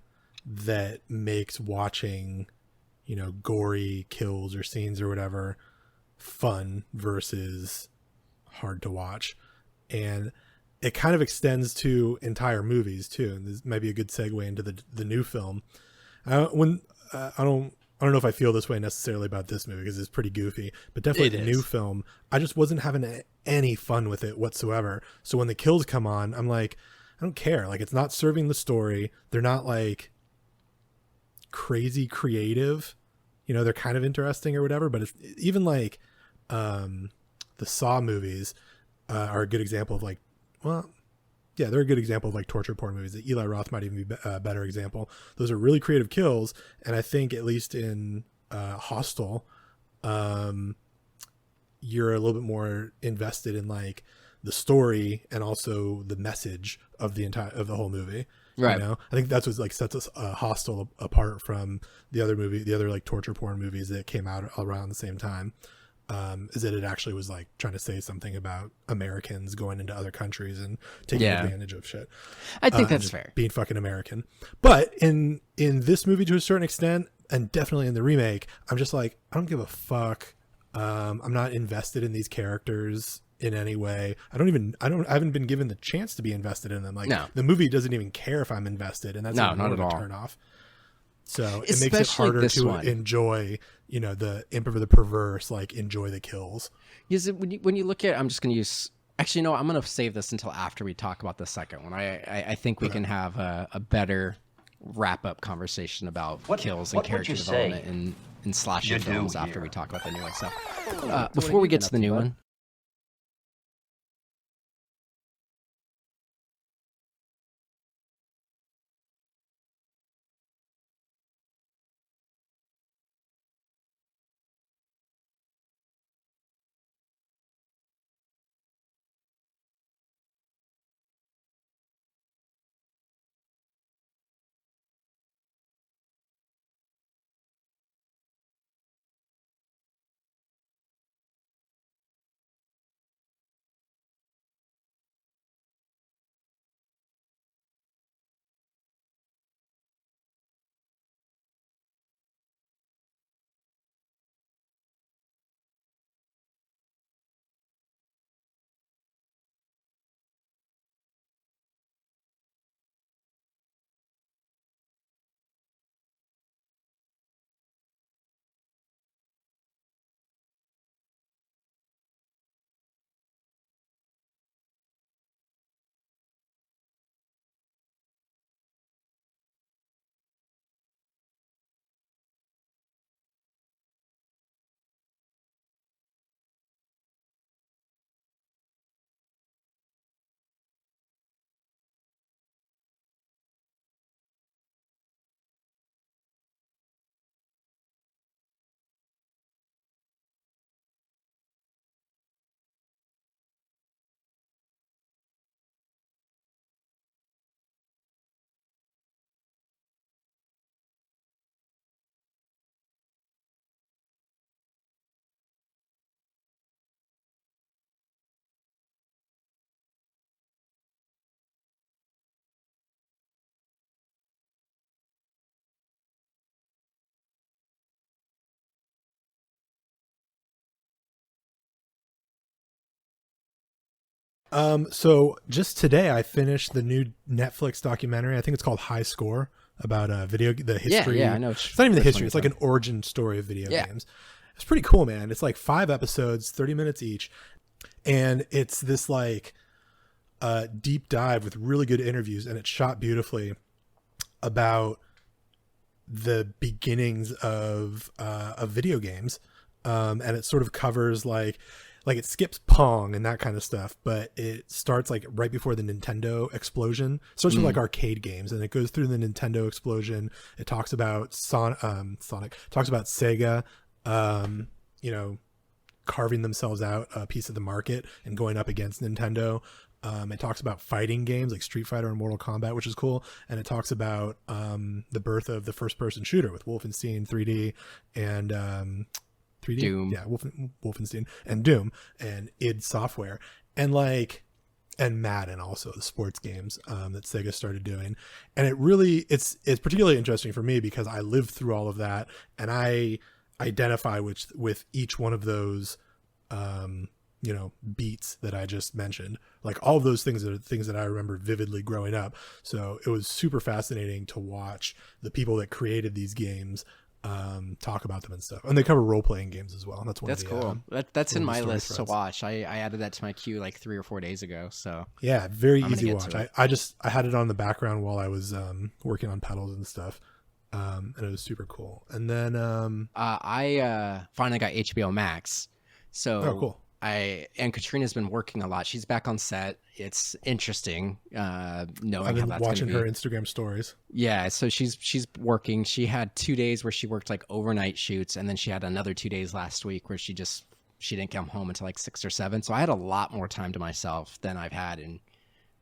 B: that makes watching, gory kills or scenes or whatever fun versus hard to watch. And it kind of extends to entire movies too. And this might be a good segue into the new film. I don't know if I feel this way necessarily about this movie because it's pretty goofy, but definitely the new film, I just wasn't having any fun with it whatsoever. So when the kills come on, I'm like, I don't care. Like, it's not serving the story. They're not like crazy creative, they're kind of interesting or whatever, but it's even like, the Saw movies are a good example of like, well, yeah, they're a good example of like torture porn movies. The Eli Roth might even be a better example. Those are really creative kills. And I think at least in Hostel, you're a little bit more invested in like the story and also the message of the whole movie. Right. I think that's what like sets us Hostel apart from the other like torture porn movies that came out around the same time. Is that it actually was like trying to say something about Americans going into other countries and taking advantage of shit.
A: I think that's fair.
B: Being fucking American. But in this movie to a certain extent, and definitely in the remake, I'm just like, I don't give a fuck. I'm not invested in these characters in any way. I haven't been given the chance to be invested in them. Like
A: No.
B: the movie doesn't even care if I'm invested, and that's
A: No,
B: even
A: not
B: more
A: at
B: of a
A: all.
B: turn off. So it
A: Especially
B: makes it harder to enjoy, you know, the imp of the perverse, like enjoy the kills.
A: Is it when you look at, I'm just going to use, actually, no, I'm going to save this until after we talk about the second one. I think we can have a better wrap up conversation about kills and character development in slasher films after we talk about the new one. So before we get to the new one,
B: So just today I finished the new Netflix documentary. I think it's called High Score, about the history.
A: Yeah, I know.
B: It's not even the history. It's like an origin story of video games. It's pretty cool, man. It's like 5 episodes, 30 minutes each. And it's this like deep dive with really good interviews, and it's shot beautifully about the beginnings of video games. And it sort of covers like it skips Pong and that kind of stuff, but it starts like right before the Nintendo explosion. It starts with like arcade games, and it goes through the Nintendo explosion. It talks about Sonic, talks about Sega, you know, carving themselves out a piece of the market and going up against Nintendo. It talks about fighting games like Street Fighter and Mortal Kombat, which is cool. And it talks about the birth of the first person shooter with Wolfenstein 3D and 3D?
A: Doom.
B: Yeah, Wolfenstein and Doom and id Software and Madden, also the sports games that Sega started doing. And it really it's particularly interesting for me because I lived through all of that, and I identify with each one of those you know, beats that I just mentioned. Like all of those things are things that I remember vividly growing up. So it was super fascinating to watch the people that created these games talk about them and stuff, and they cover role-playing games as well. That's
A: cool. That's in my list to watch. I added that to my queue like 3 or 4 days ago. So
B: yeah, very easy watch. I had it on the background while I was working on pedals and stuff, and it was super cool. And then
A: I finally got HBO Max. So
B: cool.
A: And Katrina's been working a lot. She's back on set. It's interesting knowing
B: I've been
A: how that's
B: watching
A: gonna be.
B: her Instagram stories.
A: Yeah, so she's working. She had 2 days where she worked like overnight shoots, and then she had another 2 days last week where she didn't come home until like 6 or 7. So I had a lot more time to myself than I've had in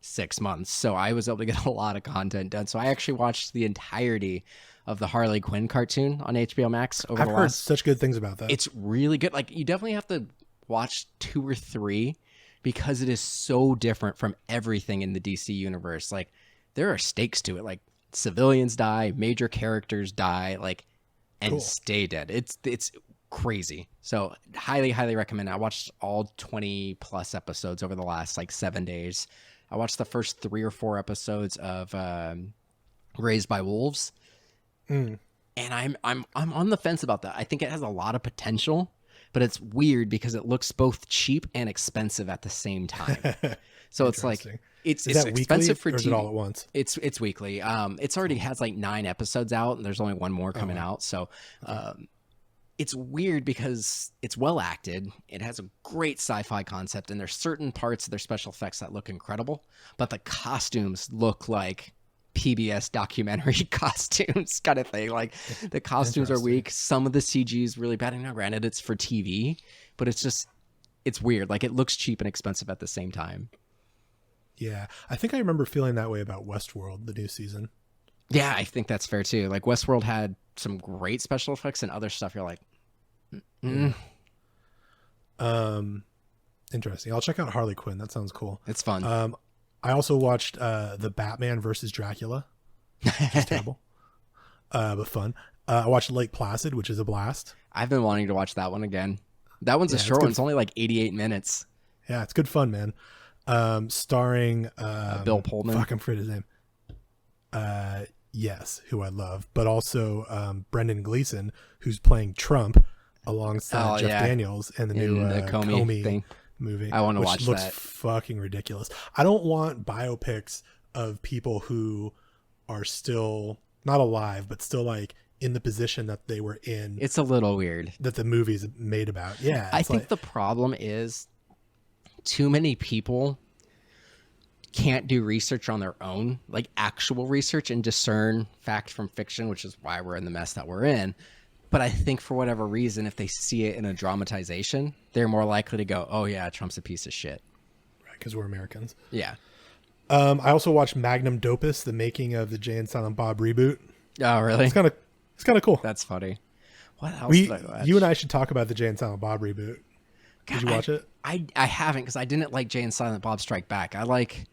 A: 6 months. So I was able to get a lot of content done. So I actually watched the entirety of the Harley Quinn cartoon on HBO Max over
B: I've heard such good things about that.
A: It's really good. Like you definitely have to watch 2 or 3 because it is so different from everything in the DC universe. Like there are stakes to it. Like civilians die, major characters die, like and
B: cool.
A: stay dead. It's crazy. So highly recommend it. I watched all 20 plus episodes over the last like 7 days. I watched the first 3 or 4 episodes of Raised by Wolves. And I'm on the fence about that. I think it has a lot of potential, but it's weird because it looks both cheap and expensive at the same time. So it's like it's expensive for TV.
B: Is it all at once?
A: It's weekly. It's already has like 9 episodes out, and there's only one more coming out. So it's weird because it's well acted. It has a great sci-fi concept, and there's certain parts of their special effects that look incredible, but the costumes look like PBS documentary costumes kind of thing. Like the costumes are weak. Some of the CG is really bad. And now granted it's for TV, but it's weird. Like it looks cheap and expensive at the same time.
B: Yeah. I think I remember feeling that way about Westworld, the new season.
A: Yeah, I think that's fair too. Like Westworld had some great special effects and other stuff. You're like,
B: interesting. I'll check out Harley Quinn. That sounds cool.
A: It's fun.
B: I also watched the Batman versus Dracula. It's terrible, but fun. I watched Lake Placid, which is a blast.
A: I've been wanting to watch that one again. That one's a short one. It's only like 88 minutes.
B: Yeah, it's good fun, man. Starring
A: Bill Pullman.
B: Fuck, I'm afraid his name. Yes, who I love, but also Brendan Gleeson, who's playing Trump alongside Jeff Daniels in the new Comey thing. Movie.
A: I want to watch that.
B: Which looks fucking ridiculous. I don't want biopics of people who are still not alive, but still like in the position that they were in.
A: It's a little weird
B: that the movie's made about. Yeah.
A: I think the problem is too many people can't do research on their own, like actual research, and discern fact from fiction, which is why we're in the mess that we're in. But I think for whatever reason, if they see it in a dramatization, they're more likely to go, oh yeah, Trump's a piece of shit.
B: Right, because we're Americans.
A: Yeah.
B: I also watched Magnum Opus, the making of the Jay and Silent Bob reboot.
A: Oh, really?
B: It's kind of cool.
A: That's funny. What else did I watch?
B: You and I should talk about the Jay and Silent Bob reboot. Did you watch it?
A: I haven't, because I didn't like Jay and Silent Bob Strike Back. I like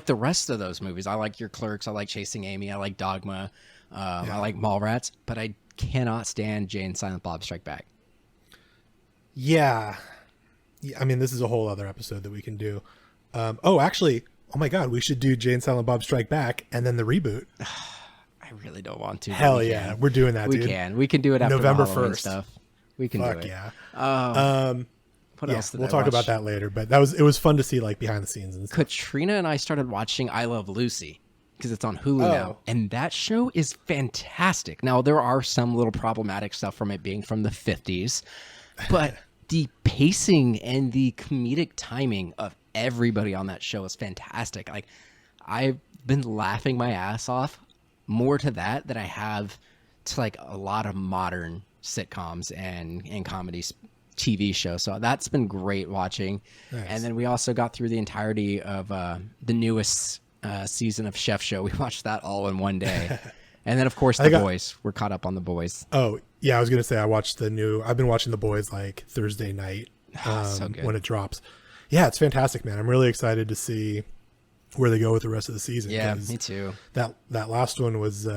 A: the rest of those movies. I like Your Clerks. I like Chasing Amy. I like Dogma. I like Mallrats. But I cannot stand Jay and Silent Bob Strike Back.
B: Yeah. I mean, this is a whole other episode that we can do. Actually, oh my God, we should do Jay and Silent Bob Strike Back and then the reboot.
A: I really don't want to.
B: Hell yeah, we're doing that.
A: We can. We can do it after
B: November
A: the
B: 1st.
A: Stuff. We can do it.
B: Yeah.
A: What else did
B: we'll
A: I
B: talk
A: watch?
B: about that later. But it was fun to see like behind the scenes and stuff.
A: Katrina and I started watching I Love Lucy because it's on Hulu now, and that show is fantastic. Now there are some little problematic stuff from it being from the 50s, but the pacing and the comedic timing of everybody on that show is fantastic. Like I've been laughing my ass off more to that than I have to like a lot of modern sitcoms and comedy TV shows. So that's been great watching. Nice. And then we also got through the entirety of the newest season of Chef Show. We watched that all in one day. And then of course The Boys. We're caught up on The Boys.
B: Oh yeah, I was gonna say I've been watching The Boys like Thursday night
A: so good.
B: when it drops. Yeah, it's fantastic, man. I'm really excited to see where they go with the rest of the season.
A: Yeah, me too.
B: That last one was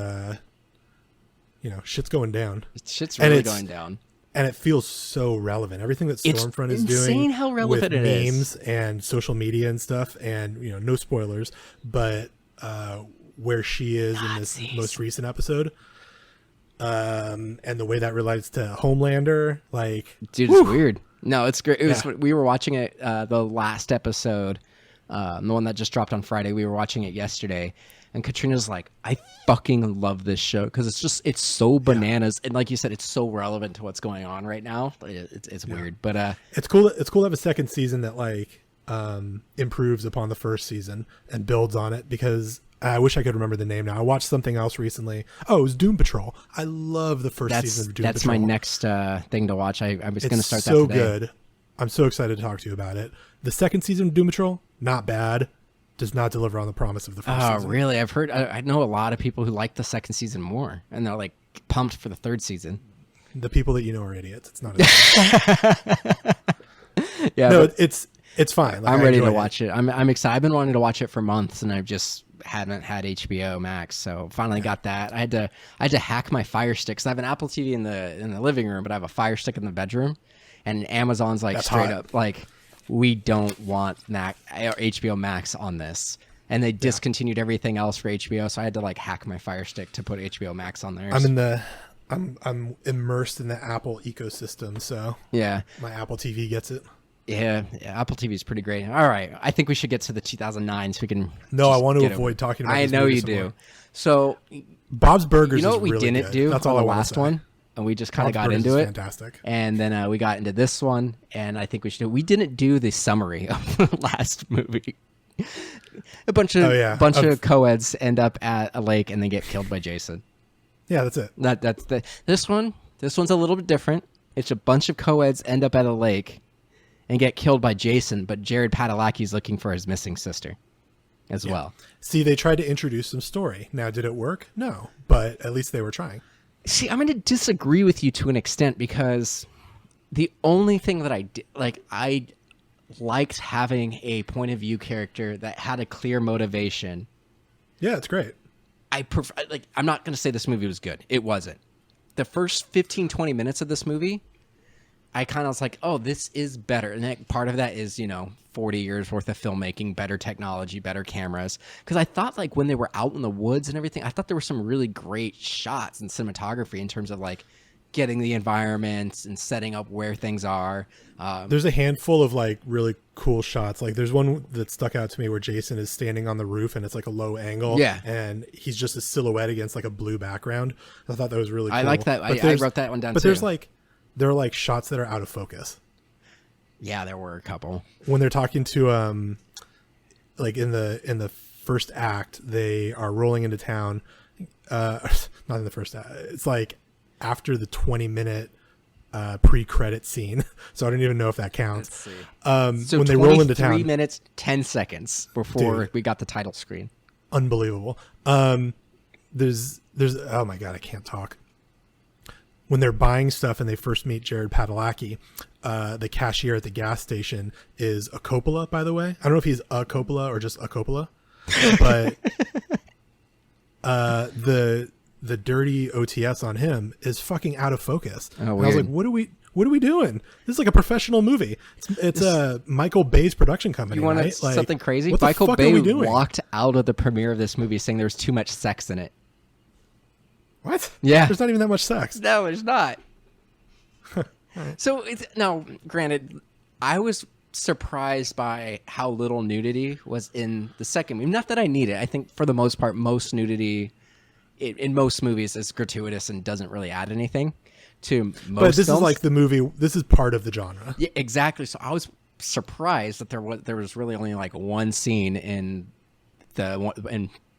B: shit's going down.
A: Shit's really going down.
B: And it feels so relevant. Everything that Stormfront is doing,
A: insane how relevant
B: with
A: it
B: memes and social media and stuff, and no spoilers, but where she is in this most recent episode, and the way that relates to Homelander, like,
A: dude, it's weird. No, it's great. We were watching it the last episode, the one that just dropped on Friday. We were watching it yesterday. And Katrina's like, I fucking love this show because it's so bananas, and like you said, it's so relevant to what's going on right now. It's weird, but
B: it's cool. It's cool to have a second season that like improves upon the first season and builds on it. Because I wish I could remember the name now. I watched something else recently. Oh, it was Doom Patrol. I love the first season of Doom Patrol. That's my
A: next thing to watch. I was going to start that
B: today.
A: It's so
B: good. I'm so excited to talk to you about it. The second season of Doom Patrol, not bad. Does not deliver on the promise of the first season. Oh,
A: really? I've heard. I know a lot of people who like the second season more, and they're like pumped for the third season.
B: The people that you know are idiots. It's not.
A: Yeah,
B: no, it's fine.
A: Like, I'm ready to watch it. I'm excited. I've been wanting to watch it for months, and I just hadn't had HBO Max, so finally got that. I had to hack my Fire Stick, 'cause I have an Apple TV in the living room, but I have a Fire Stick in the bedroom, and Amazon's like
B: That's
A: straight
B: hot.
A: up like, we don't want HBO Max on this. And they discontinued everything else for HBO, so I had to like hack my Fire Stick to put HBO Max on there.
B: I'm immersed in the Apple ecosystem, so
A: yeah,
B: my Apple TV gets it.
A: Yeah, Apple TV is pretty great. All right, I think we should get to the 2009 so we can.
B: No, I want to avoid talking about.
A: I
B: this
A: know
B: movie
A: you
B: some
A: do.
B: more.
A: So
B: Bob's Burgers.
A: You know
B: is
A: what we
B: really
A: didn't
B: good.
A: do
B: That's
A: for
B: all
A: the
B: I wanna
A: last
B: say.
A: one, and we just kind of got
B: Burgers
A: into
B: is
A: it.
B: Fantastic.
A: And then we got into this one, and I think we should do. We didn't do the summary of the last movie. A bunch of co-eds end up at a lake and then get killed by Jason.
B: Yeah, that's it.
A: That's this one. This one's a little bit different. It's a bunch of co-eds end up at a lake and get killed by Jason, but Jared Padalecki's looking for his missing sister as well.
B: See, they tried to introduce some story. Now, did it work? No, but at least they were trying.
A: See, I'm going to disagree with you to an extent, because the only thing that I did, like, I liked having a point of view character that had a clear motivation.
B: Yeah, it's great.
A: I'm not going to say this movie was good. It wasn't. The first 15, 20 minutes of this movie, I kind of was like, oh, this is better. And that, part of that is, 40 years worth of filmmaking, better technology, better cameras. Because I thought, like, when they were out in the woods and everything, I thought there were some really great shots and cinematography in terms of, like, getting the environments and setting up where things are.
B: There's a handful of, like, really cool shots. Like, there's one that stuck out to me where Jason is standing on the roof and it's like a low angle.
A: Yeah.
B: And he's just a silhouette against like a blue background. I thought that was really cool.
A: I like that. I wrote that one down
B: but
A: too.
B: There are like shots that are out of focus.
A: Yeah, there were a couple.
B: When they're talking to like in the first act, they are rolling into town. Not in the first act. It's like after the 20-minute pre-credit scene, so I don't even know if that counts.
A: Let's see. So
B: when they roll into town,
A: 3 minutes 10 seconds before we got the title screen.
B: Unbelievable. There's oh my god, I can't talk. When they're buying stuff and they first meet Jared Padalecki, the cashier at the gas station is a Coppola, by the way. I don't know if he's a Coppola or just a Coppola, but the dirty OTS on him is fucking out of focus.
A: Oh,
B: and I was like, what are we doing? This is like a professional movie. It's a Michael Bay's production company.
A: You want
B: right? Like,
A: something crazy?
B: What
A: Michael
B: the fuck
A: Bay
B: are we doing?
A: walked out of the premiere of this movie saying there was too much sex in it.
B: What?
A: Yeah.
B: There's not even that much sex.
A: No, there's not. So granted, I was surprised by how little nudity was in the second movie. Not that I need it. I think for the most part, most nudity in most movies is gratuitous and doesn't really add anything to most
B: But this
A: films.
B: is like the movie. This is part of the genre.
A: Yeah, exactly. So I was surprised that there was really only like one scene in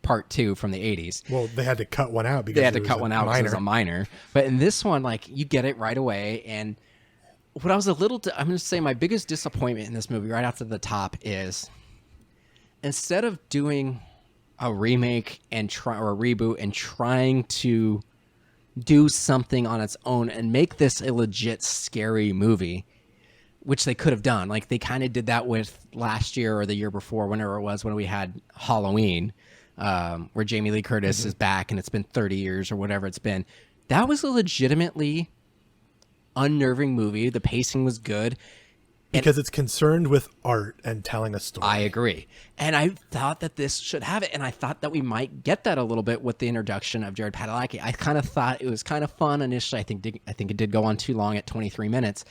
A: part 2 from the 80s.
B: Well, they had to cut one out because
A: They had to cut one out because it was a minor. But in this one, like, you get it right away. And what I was I'm going to say my biggest disappointment in this movie right after the top is, instead of doing a remake or a reboot and trying to do something on its own and make this a legit scary movie, which they could have done. Like, they kind of did that with last year or the year before, whenever it was, when we had Halloween, where Jamie Lee Curtis is back and it's been 30 years or whatever it's been. That was a legitimately unnerving movie. The pacing was good.
B: Because it's concerned with art and telling a story.
A: I agree. And I thought that this should have it. And I thought that we might get that a little bit with the introduction of Jared Padalecki. I kind of thought it was kind of fun initially. I think it did go on too long at 23 minutes.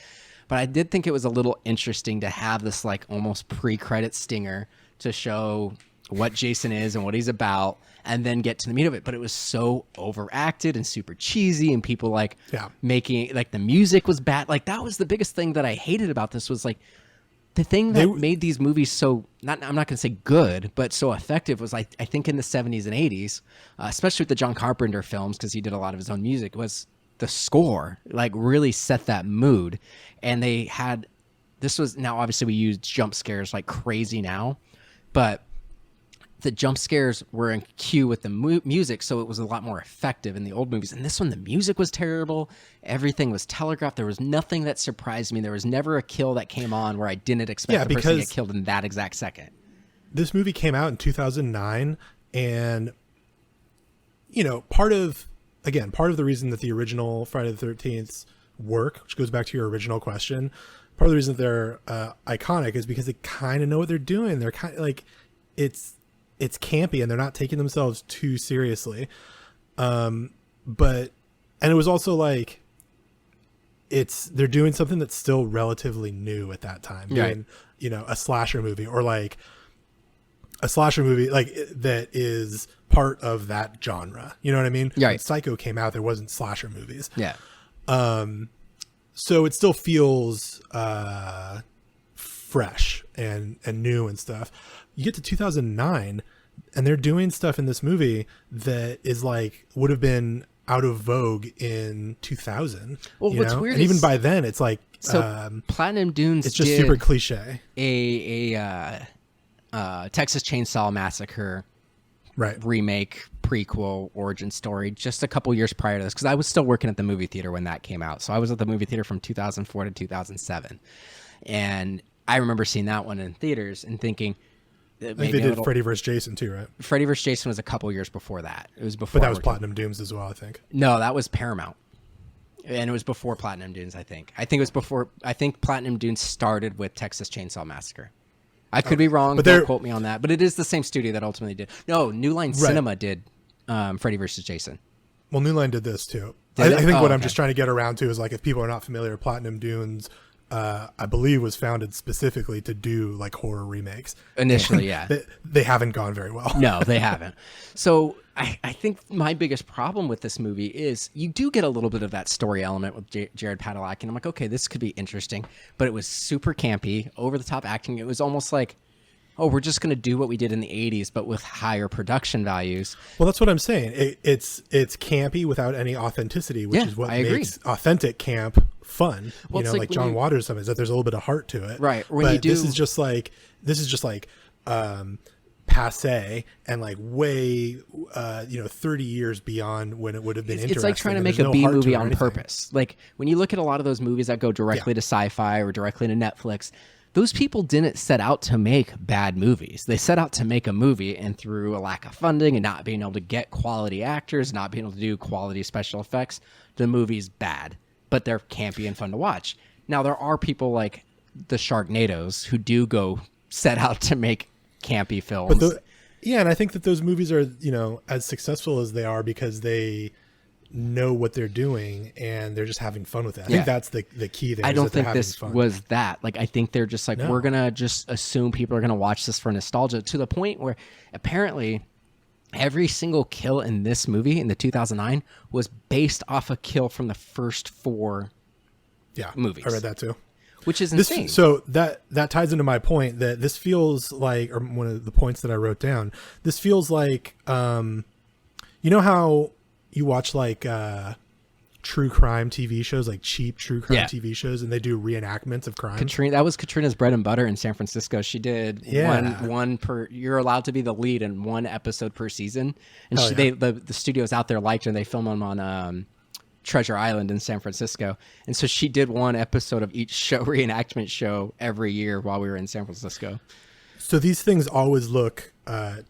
A: But I did think it was a little interesting to have this like almost pre-credit stinger to show what Jason is and what he's about, and then get to the meat of it. But it was so overacted and super cheesy, and people making, like, the music was bad. Like, that was the biggest thing that I hated about this, was like the thing that made these movies so, I'm not going to say good, but so effective was, like, I think in the 70s and 80s, especially with the John Carpenter films, because he did a lot of his own music, was the score, like, really set that mood. And they had, now obviously we use jump scares like crazy now, but the jump scares were in cue with the music, so it was a lot more effective in the old movies. And this one, the music was terrible. Everything was telegraphed. There was nothing that surprised me. There was never a kill that came on where I didn't expect the person to get killed in that exact second.
B: This movie came out in 2009, And, you know, part of the reason that the original Friday the 13th work, which goes back to your original question, part of the reason that they're iconic is because they kind of know what they're doing. They're kind of like, it's campy and they're not taking themselves too seriously. And it was also like, they're doing something that's still relatively new at that time.
A: Right.
B: Doing, you know, a slasher movie or like a slasher movie like that is part of that genre. You know what I mean?
A: Right.
B: When Psycho came out, there wasn't slasher movies.
A: Yeah.
B: So it still feels fresh and new and stuff. You get to 2009 and they're doing stuff in this movie that is like would have been out of vogue in 2000.
A: Well, what's weird
B: and
A: is,
B: even by then it's like
A: Platinum Dunes
B: it's just
A: did
B: super cliche.
A: A Texas Chainsaw Massacre remake, prequel, origin story just a couple years prior to this, because I was still working at the movie theater when that came out. So I was at the movie theater from 2004 to 2007, and I remember seeing that one in theaters and thinking,
B: I think they did Freddy vs. Jason too, right?
A: Freddy vs. Jason was a couple years before that. It was before,
B: but that was Platinum Dunes as well, I think.
A: No, that was Paramount, and it was before Platinum Dunes. I think it was before. I think Platinum Dunes started with Texas Chainsaw Massacre. I could be wrong. But don't quote me on that. But it is the same studio that ultimately did. No, New Line Cinema did Freddy vs. Jason.
B: Well, New Line did this too. I think what I'm just trying to get around to is like if people are not familiar, Platinum Dunes, I believe, was founded specifically to do like horror remakes.
A: Initially, yeah.
B: They haven't gone very well.
A: No, they haven't. So I think my biggest problem with this movie is you do get a little bit of that story element with Jared Padalecki. And I'm like, okay, this could be interesting. But it was super campy, over-the-top acting. It was almost like, oh, we're just going to do what we did in the 80s, but with higher production values.
B: Well, that's what I'm saying. It's campy without any authenticity, which is what makes authentic camp fun. Well, you know, like John Waters' stuff is that there's a little bit of heart to it.
A: Right.
B: But this is just like passe and like way 30 years beyond when it would have been interesting.
A: It's like trying to make a B movie on purpose. Like when you look at a lot of those movies that go directly to sci-fi or directly to Netflix, those people didn't set out to make bad movies. They set out to make a movie, and through a lack of funding and not being able to get quality actors, not being able to do quality special effects, the movie's bad, but they're campy and fun to watch. Now, there are people like the Sharknadoes who do go set out to make campy films.
B: And I think that those movies are, as successful as they are because they know what they're doing and they're just having fun with it. I think that's the key there.
A: I don't think this was that. Like, I think they're just like, we're going to just assume people are going to watch this for nostalgia, to the point where apparently every single kill in this movie in the 2009 was based off a kill from the first 4 movies.
B: I read that too.
A: Which is insane.
B: So that ties into my point that this feels like, or one of the points that I wrote down, this feels like, you know how you watch like true crime TV shows, like cheap true crime TV shows, and they do reenactments of crime.
A: That was Katrina's bread and butter in San Francisco. She did one per. You're allowed to be the lead in 1 episode per season, and the studios out there liked her, and they film them on Treasure Island in San Francisco. And so she did 1 episode of each show, reenactment show, every year while we were in San Francisco.
B: So these things always look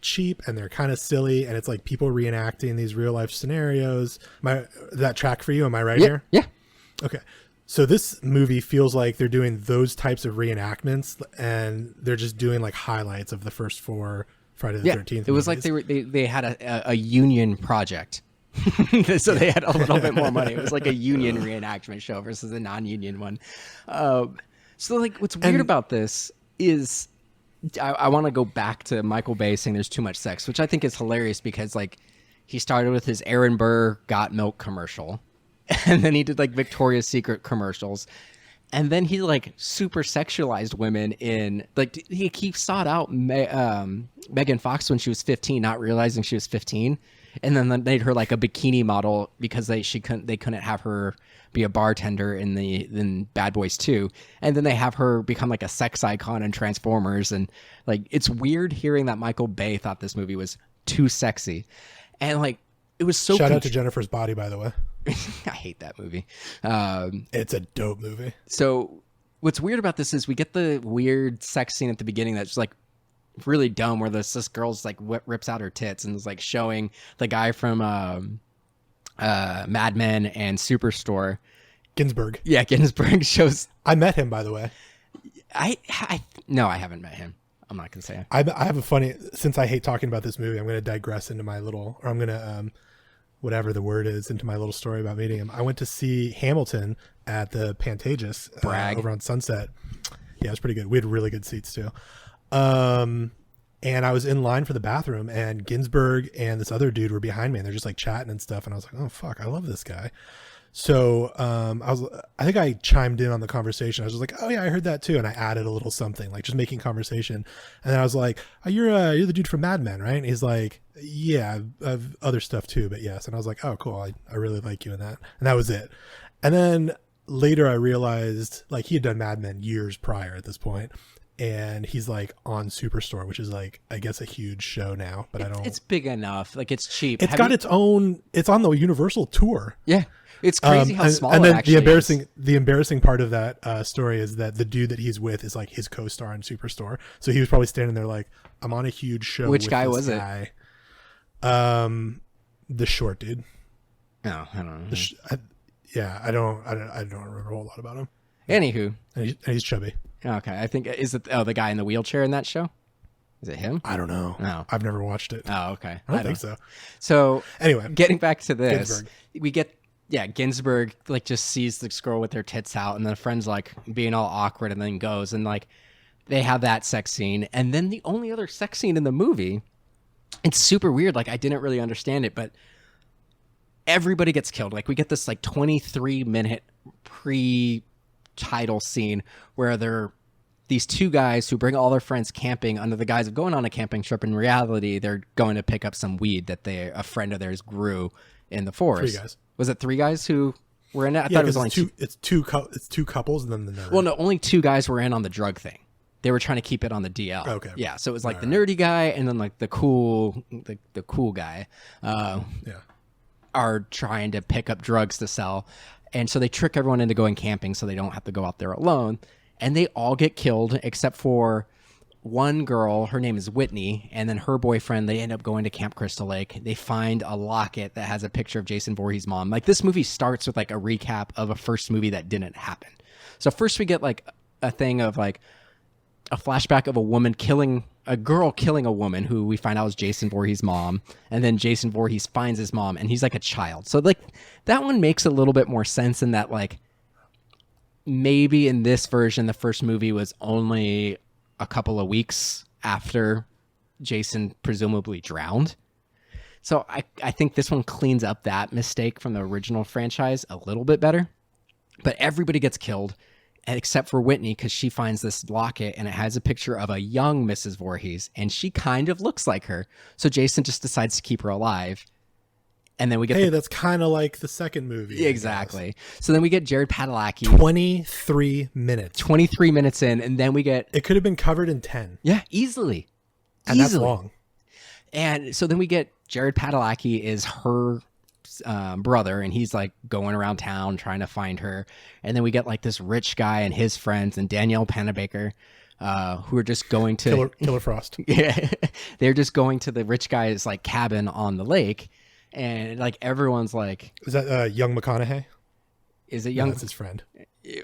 B: cheap, and they're kind of silly, and it's like people reenacting these real life scenarios. That track for you? Am I right here?
A: Yeah.
B: Okay. So this movie feels like they're doing those types of reenactments, and they're just doing like highlights of the first 4 Friday the 13th.
A: It was like they had a union project. So they had a little bit more money. It was like a union reenactment show versus a non-union one. So like what's weird about this is I want to go back to Michael Bay saying there's too much sex, which I think is hilarious because like he started with his Aaron Burr Got Milk commercial, and then he did like Victoria's Secret commercials, and then he like super sexualized women in like he sought out Megan Fox when she was 15, not realizing she was 15. And then they made her like a bikini model because they couldn't have her be a bartender in Bad Boys 2. And then they have her become like a sex icon in Transformers. And like, it's weird hearing that Michael Bay thought this movie was too sexy. And like, it was so
B: Shout out to Jennifer's Body, by the way.
A: I hate that movie.
B: It's a dope movie.
A: So what's weird about this is we get the weird sex scene at the beginning that's like really dumb where this girl's like rips out her tits and is like showing the guy from Mad Men and Superstore.
B: Ginsburg.
A: Yeah, Ginsburg shows.
B: I met him, by the way.
A: No, I haven't met him. I'm not gonna say.
B: I have a funny, since I hate talking about this movie, I'm going to digress into my little, or I'm going to whatever the word is, into my little story about meeting him. I went to see Hamilton at the Pantages over on Sunset. Yeah, it was pretty good. We had really good seats too. And I was in line for the bathroom, and Ginsburg and this other dude were behind me, and they're just like chatting and stuff. And I was like, oh fuck, I love this guy. So I think I chimed in on the conversation. I was just like, oh yeah, I heard that too, and I added a little something, like just making conversation. And then I was like, oh, you're the dude from Mad Men, right? And he's like, yeah, I've other stuff too, but yes. And I was like, oh cool, I really like you in that. And that was it. And then later I realized, like, he had done Mad Men years prior at this point, and he's like on Superstore, which is like, I guess, a huge show now, but it's
A: big enough, like it's cheap.
B: It's got its own, it's on the Universal tour.
A: Yeah. It's crazy how small
B: and then
A: it actually is.
B: The embarrassing part of that story is that the dude that he's with is like his co-star in Superstore. So he was probably standing there like, I'm on a huge show.
A: Which guy was it?
B: The short dude.
A: No, I don't know.
B: I don't remember a whole lot about him.
A: Anywho,
B: and he's chubby.
A: Okay, I think is it the guy in the wheelchair in that show? Is it him?
B: I don't know.
A: No,
B: I've never watched it.
A: Oh, okay.
B: I don't think so.
A: So
B: anyway,
A: getting back to this,
B: Ginsburg.
A: We get. Yeah, Ginsburg like just sees this girl with her tits out, and then the friend's like being all awkward, and then goes, and like they have that sex scene, and then the only other sex scene in the movie, it's super weird. Like I didn't really understand it, but everybody gets killed. Like we get this like 23-minute pre-title scene where these two guys who bring all their friends camping under the guise of going on a camping trip. In reality, they're going to pick up some weed that a friend of theirs grew in the forest.
B: 3 guys.
A: Was it 3 guys who were in it? I
B: thought
A: it was only
B: two. It's two couples and then the nerd.
A: Well, no, only 2 guys were in on the drug thing. They were trying to keep it on the DL.
B: Okay.
A: Yeah, so it was like the nerdy guy and then like the cool guy. Are trying to pick up drugs to sell, and so they trick everyone into going camping so they don't have to go out there alone. And they all get killed except for one girl. Her name is Whitney, and then her boyfriend. They end up going to Camp Crystal Lake. They find a locket that has a picture of Jason Voorhees' mom. Like this movie starts with like a recap of a first movie that didn't happen. So first we get like a thing of like a flashback of a girl killing a woman who we find out is Jason Voorhees' mom, and then Jason Voorhees finds his mom, and he's like a child. So like that one makes a little bit more sense in that like maybe in this version the first movie was only a couple of weeks after Jason presumably drowned. So I think this one cleans up that mistake from the original franchise a little bit better. But everybody gets killed except for Whitney, because she finds this locket and it has a picture of a young Mrs. Voorhees, and she kind of looks like her. So Jason just decides to keep her alive. And then we get
B: that's kind of like the second movie.
A: Exactly. So then we get Jared Padalecki.
B: 23 minutes.
A: 23 minutes in, and then we get...
B: It could have been covered in 10.
A: Yeah, easily.
B: And that's long.
A: And so then we get Jared Padalecki is her brother, and he's like going around town trying to find her. And then we get like this rich guy and his friends and Danielle Panabaker, who are just going to...
B: Killer Frost.
A: Yeah. They're just going to the rich guy's like cabin on the lake. And like everyone's like,
B: is that young McConaughey?
A: Is it young?
B: No, that's his friend.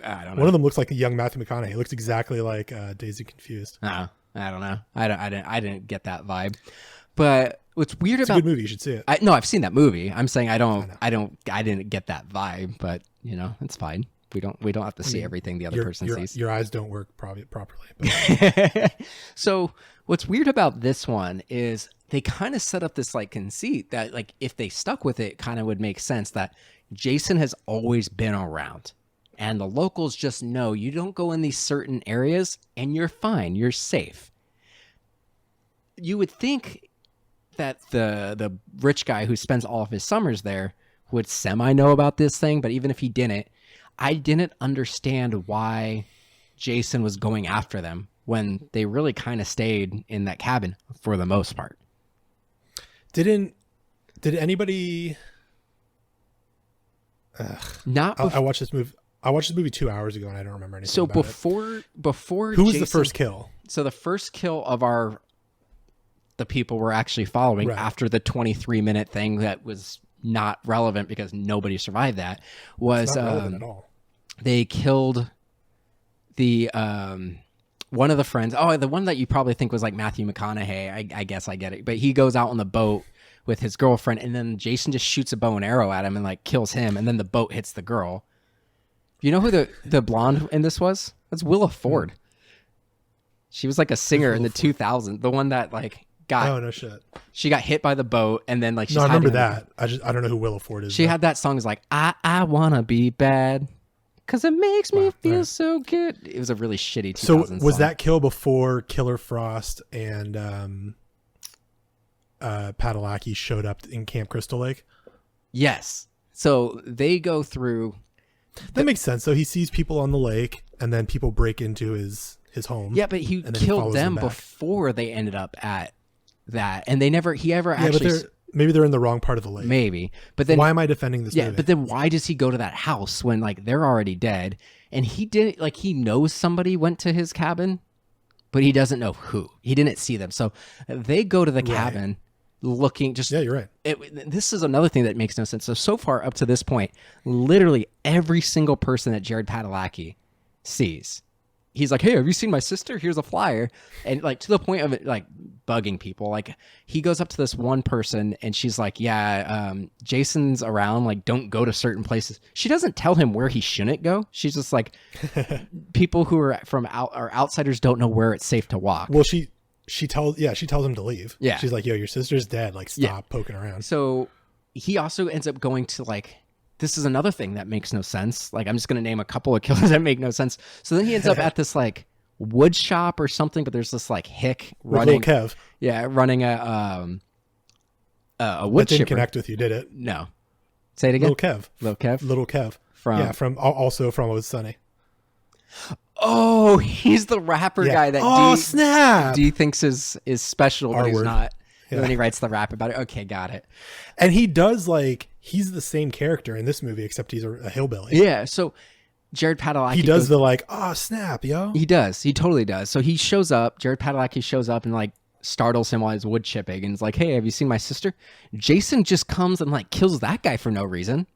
A: I don't know.
B: One of them looks like the young Matthew McConaughey. He looks exactly like Daisy Confused.
A: I don't know. I didn't get that vibe. But what's weird
B: it's
A: about
B: a good movie, you should see it.
A: No, I've seen that movie. I'm saying I didn't get that vibe, but you know, it's fine. We don't have to see everything the other person sees.
B: Your eyes don't work properly.
A: But. So what's weird about this one is they kind of set up this like conceit that like if they stuck with it, kind of would make sense that Jason has always been around, and the locals just know you don't go in these certain areas and you're fine, you're safe. You would think that the rich guy who spends all of his summers there would semi know about this thing, but even if he didn't, I didn't understand why Jason was going after them when they really kind of stayed in that cabin for the most part.
B: Did anybody? I watched this movie. I watched this movie 2 hours ago, and I don't remember anything.
A: So
B: about
A: before
B: who was the first kill?
A: So the first kill of our the people were actually following
B: Right.
A: after the 23-minute thing that was not relevant because nobody survived that was
B: It's not relevant at all.
A: they killed the one of the friends. Oh, the one that you probably think was like Matthew McConaughey. I guess I get it. But he goes out on the boat with his girlfriend, and then Jason just shoots a bow and arrow at him and like kills him, and then the boat hits the girl. You know who the blonde in this was? That's Willa Ford. She was like a singer in the 2000s. The one that like got.
B: Oh no shit.
A: She got hit by the boat, and then like she's
B: No, I remember
A: hiding.
B: that. I don't know who Willa Ford is.
A: She had that song. Is like I wanna be bad. Because it makes me feel so good. It was a really shitty 2000s
B: So was
A: song.
B: that kill before Killer Frost and Padalecki showed up in Camp Crystal Lake?
A: Yes. So they go through.
B: That makes sense. So he sees people on the lake, and then people break into his home.
A: Yeah, but he
B: and then he
A: killed
B: follows
A: them
B: back.
A: before they ended up at that. And he ever
B: Yeah,
A: actually.
B: but maybe they're in the wrong part of the lake.
A: Maybe. But then.
B: Why am I defending this
A: Yeah,
B: movie?
A: but then why does he go to that house when like they're already dead? And he didn't like he knows somebody went to his cabin, but he doesn't know who. He didn't see them. So they go to the cabin looking just
B: Yeah, you're right.
A: This is another thing that makes no sense. So far up to this point, literally every single person that Jared Padalecki sees, he's like, "Hey, have you seen my sister? Here's a flyer." And like to the point of it like bugging people. Like he goes up to this one person and she's like, "Yeah, Jason's around, like don't go to certain places." She doesn't tell him where he shouldn't go. She's just like people who are are outsiders don't know where it's safe to walk.
B: Well, she tells him to leave.
A: Yeah.
B: She's like, "Yo, your sister's dead. Like, stop poking around."
A: So he also ends up going to like, this is another thing that makes no sense. Like, I'm just going to name a couple of killers that make no sense. So then he ends up at this like wood shop or something, but there's this like hick running.
B: With little Kev.
A: Yeah. Running a wood
B: That didn't
A: chipper.
B: connect with you, did it?
A: No. Say it again.
B: Little Kev. From also from Always Sunny.
A: Oh, he's the rapper guy that
B: snap!
A: D thinks is special, but he's
B: R-word.
A: not.
B: Yeah.
A: And then he writes the rap about it. Okay, got it.
B: And he does he's the same character in this movie, except he's a hillbilly.
A: Yeah. So Jared Padalecki.
B: He does the snap, yo.
A: He does. He totally does. So he shows up. Jared Padalecki shows up and like startles him while he's wood chipping and is like, "Hey, have you seen my sister?" Jason just comes and like kills that guy for no reason.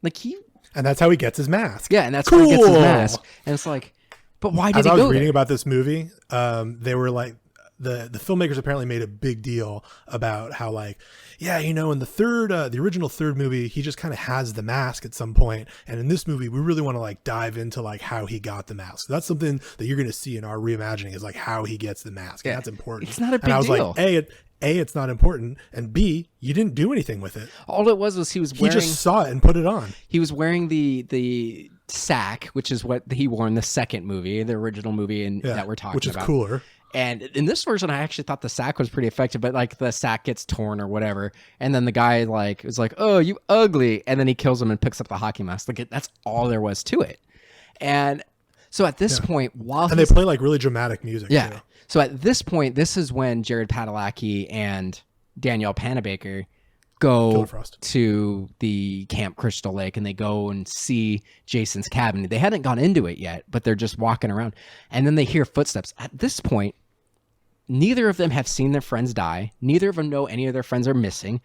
B: And that's how he gets his mask.
A: Yeah, and that's where he gets his mask. And it's like, but why did
B: As
A: he
B: I
A: go
B: was reading
A: there?
B: about this movie, they were like, the filmmakers apparently made a big deal about how in the original third movie, he just kind of has the mask at some point, and in this movie we really want to dive into how he got the mask. So that's something that you're going to see in our reimagining is how he gets the mask.
A: Yeah,
B: and that's important.
A: it's not a big
B: and I was
A: deal.
B: like, A, it's not important, and B, you didn't do anything with it.
A: All it was he was
B: He
A: wearing.
B: just saw it and put it on.
A: He was wearing the sack, which is what he wore in the second movie, the original movie, that we're talking about,
B: which is cooler.
A: And in this version, I actually thought the sack was pretty effective, but the sack gets torn or whatever, and then the guy was like, "Oh, you ugly," and then he kills him and picks up the hockey mask. That's all there was to it. And so at this point,
B: they play really dramatic music.
A: Yeah.
B: Too.
A: So at this point, this is when Jared Padalecki and Danielle Panabaker go to the Camp Crystal Lake and they go and see Jason's cabin. They hadn't gone into it yet, but they're just walking around. And then they hear footsteps. At this point, neither of them have seen their friends die. Neither of them know any of their friends are missing.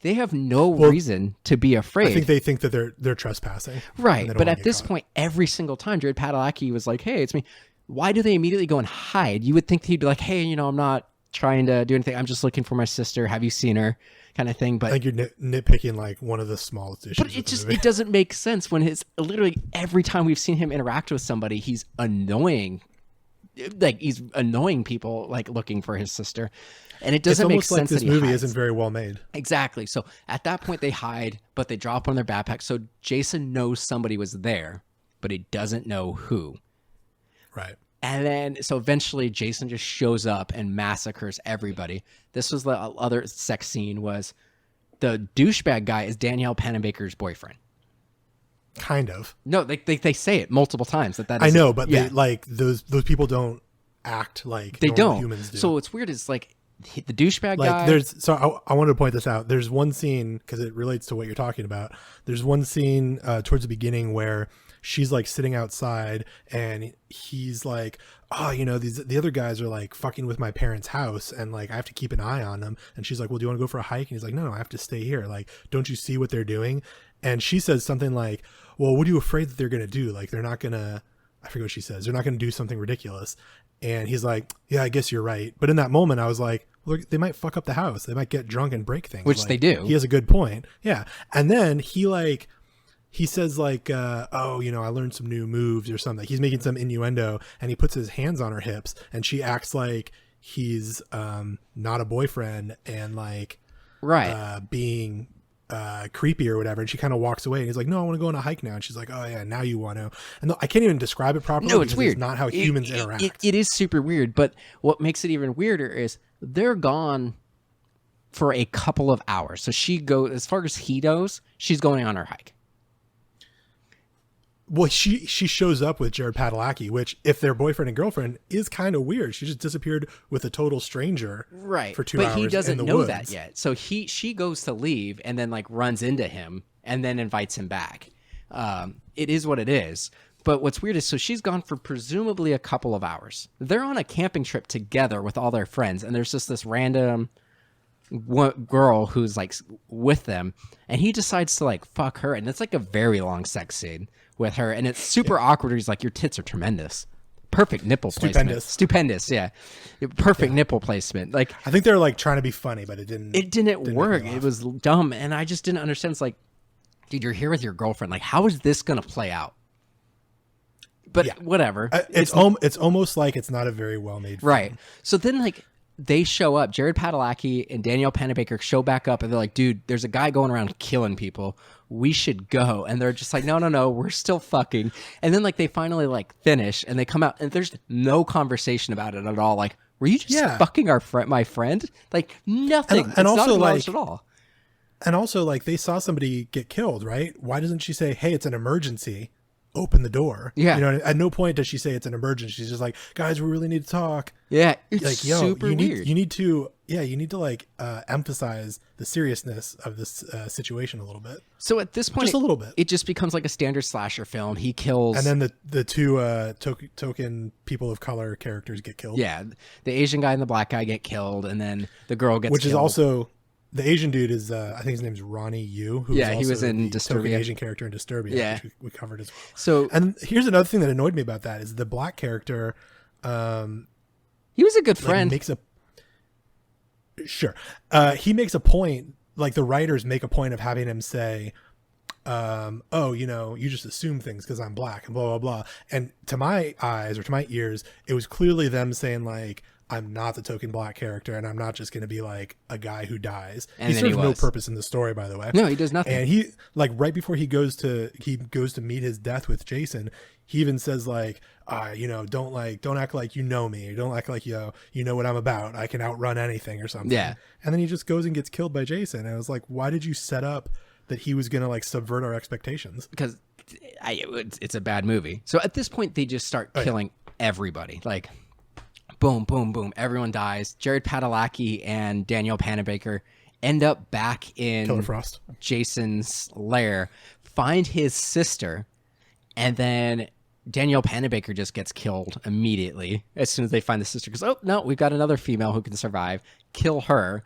A: They have no reason to be afraid.
B: I think they think that they're trespassing.
A: Right. But at this point, every single time Jared Padalecki was like, "Hey, it's me." Why do they immediately go and hide? You would think he'd be like, "Hey, I'm not trying to do anything. I'm just looking for my sister. Have you seen her?" kind of thing. But
B: I think you're nitpicking one of the smallest issues.
A: But it doesn't make sense when literally every time we've seen him interact with somebody, he's annoying. He's annoying people looking for his sister. And it doesn't make sense
B: this
A: that
B: movie
A: hides.
B: isn't very well made.
A: Exactly. So at that point they hide, but they drop on their backpack. So Jason knows somebody was there, but he doesn't know who.
B: Right.
A: And then, so eventually Jason just shows up and massacres everybody. This was the other sex scene was the douchebag guy is Danielle Panabaker's boyfriend.
B: Kind of.
A: No, they say it multiple times that is.
B: I know, but they those people don't act like
A: they don't.
B: Humans do.
A: So what's weird is the douchebag guy.
B: I wanted to point this out. There's one scene because it relates to what you're talking about. There's one scene towards the beginning where she's like sitting outside and he's like, oh, you know, the other guys are like fucking with my parents' house and like I have to keep an eye on them. And she's like, well, do you want to go for a hike? And he's like, no, I have to stay here. Like, don't you see what they're doing? And she says something like, well, what are you afraid that they're going to do? Like, they're not going to, I forget what she says. They're not going to do something ridiculous. And he's like, yeah, I guess you're right. But in that moment, I was like, look, they might fuck up the house. They might get drunk and break things.
A: Which
B: like,
A: they do.
B: He has a good point. Yeah. And then he says like, oh, you know, I learned some new moves or something. He's making some innuendo and he puts his hands on her hips and she acts like he's not a boyfriend and like being creepy or whatever. And she kind of walks away and he's like, no, I want to go on a hike now. And she's like, oh yeah, now you want to. And I can't even describe it properly.
A: No, it's weird.
B: It's not how humans interact.
A: It is super weird. But what makes it even weirder is they're gone for a couple of hours. So she goes, as far as he knows, she's going on her hike.
B: Well, she shows up with Jared Padalecki, which, if they're boyfriend and girlfriend, is kind of weird. She just disappeared with a total stranger,
A: right?
B: For 2 hours.
A: But he doesn't
B: in the
A: know
B: woods.
A: that yet. So she goes to leave and then like runs into him and then invites him back. It is what it is. But what's weird is, so she's gone for presumably a couple of hours. They're on a camping trip together with all their friends, and there's just this random girl who's like with them, and he decides to like fuck her, and it's like a very long sex scene with her, and it's super awkward. He's like, your tits are tremendous. Perfect nipple placement. Stupendous, yeah. Perfect nipple placement. Like,
B: I think they're like trying to be funny, but it didn't
A: work. It was dumb, and I just didn't understand. It's like, dude, you're here with your girlfriend. Like, how is this gonna play out? But whatever.
B: It's almost like it's not a very well made film.
A: Right. So then like they show up, Jared Padalecki and Danielle Panabaker show back up and they're like, dude, there's a guy going around killing people. We should go. And they're just like, no, we're still fucking. And then like they finally like finish and they come out and there's no conversation about it at all. Like, were you just fucking my friend? Like nothing.
B: And
A: it's
B: also
A: not
B: like
A: at all.
B: And also like they saw somebody get killed, right? Why doesn't she say, hey, it's an emergency? Open the door.
A: Yeah.
B: You know, at no point does she say it's an emergency. She's just like, guys, we really need to talk.
A: Yeah. It's
B: like, yo,
A: super weird.
B: You need to like emphasize the seriousness of this situation a little bit.
A: So at this point,
B: just a little bit,
A: it just becomes like a standard slasher film. He kills.
B: And then the two token people of color characters get killed.
A: Yeah. The Asian guy and the black guy get killed. And then the girl gets
B: Which
A: killed.
B: is also, the Asian dude is, I think his name's Ronnie Yu. Who
A: he was in Disturbia.
B: Asian character in Disturbia, which we covered as well.
A: So,
B: and here's another thing that annoyed me about that is the black character.
A: He was a good friend.
B: He makes a point, like the writers make a point of having him say, oh, you know, you just assume things because I'm black and blah, blah, blah. And to my eyes or to my ears, it was clearly them saying like, I'm not the token black character and I'm not just going to be like a guy who dies. And he serves no purpose in the story, by the way.
A: No, he does nothing.
B: And he like right before he goes to meet his death with Jason, he even says like, you know, don't act like you know me, or don't act like you know what I'm about. I can outrun anything or something.
A: Yeah.
B: And then he just goes and gets killed by Jason. And I was like, why did you set up that he was going to like subvert our expectations?
A: Because it's a bad movie. So at this point, they just start killing everybody. Like, boom, boom, boom. Everyone dies. Jared Padalecki and Danielle Panabaker end up back in
B: Killer Frost.
A: Jason's lair, find his sister, and then Danielle Panabaker just gets killed immediately as soon as they find the sister. Because, oh, no, we've got another female who can survive. Kill her.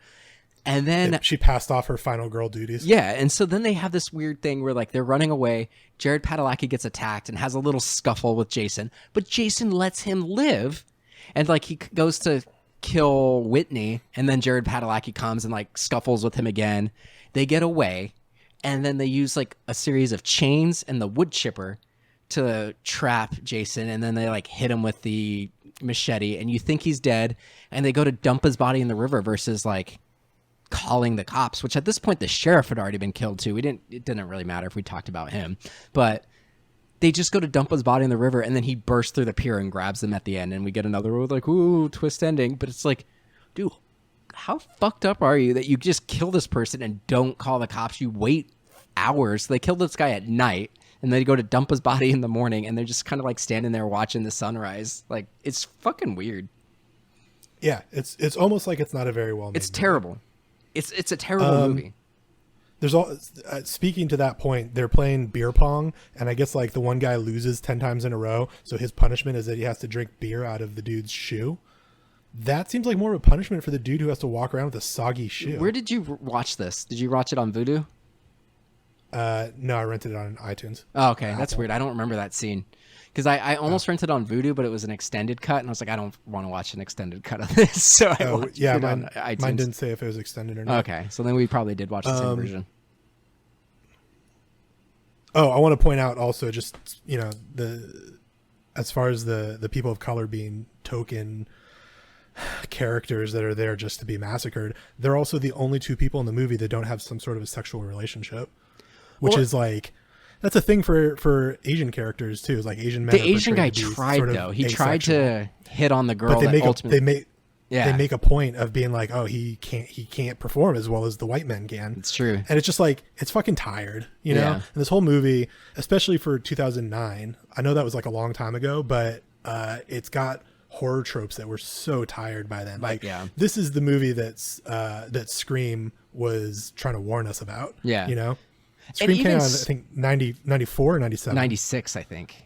A: And then
B: she passed off her final girl duties.
A: Yeah, and so then they have this weird thing where like they're running away. Jared Padalecki gets attacked and has a little scuffle with Jason, but Jason lets him live. And like he goes to kill Whitney, and then Jared Padalecki comes and like scuffles with him again. They get away, and then they use like a series of chains and the wood chipper to trap Jason, and then they like hit him with the machete, and you think he's dead, and they go to dump his body in the river versus like calling the cops, which at this point the sheriff had already been killed too. It didn't really matter if we talked about him, but they just go to dump his body in the river, and then he bursts through the pier and grabs them at the end, and we get another like, ooh, twist ending. But it's like, dude, how fucked up are you that you just kill this person and don't call the cops? You wait hours. They killed this guy at night, and they go to dump his body in the morning, and they're just kind of like standing there watching the sunrise. Like, it's fucking weird.
B: Yeah, it's almost like it's not a very well made
A: It's terrible. It's a terrible movie.
B: there's all speaking to that point, they're playing beer pong, and I guess like the one guy loses 10 times in a row, so his punishment is that he has to drink beer out of the dude's shoe. That seems like more of a punishment for the dude who has to walk around with a soggy shoe.
A: Where did you watch this? Did you watch it on Vudu?
B: No, I rented it on iTunes.
A: Oh, okay. That's weird. I don't remember that scene. Because I almost rented on Vudu, but it was an extended cut, and I was like, I don't want to watch an extended cut of this. So I watched it on iTunes.
B: Mine didn't say if it was extended or not.
A: Okay, so then we probably did watch the same version.
B: Oh, I want to point out also, just as far as the people of color being token characters that are there just to be massacred, they're also the only two people in the movie that don't have some sort of a sexual relationship, which is like. That's a thing for Asian characters too. Is like Asian men.
A: The Asian guy tried though. He tried to hit on the girl.
B: But they make a point of being like, oh, he can't perform as well as the white men can.
A: It's true.
B: And it's just like, it's fucking tired, you know? And this whole movie, especially for 2009, I know that was like a long time ago, but it's got horror tropes that were so tired by then. Like, this is the movie that Scream was trying to warn us about. Yeah. You know? Scream came out, I think, 94 or 97?
A: 96, I think.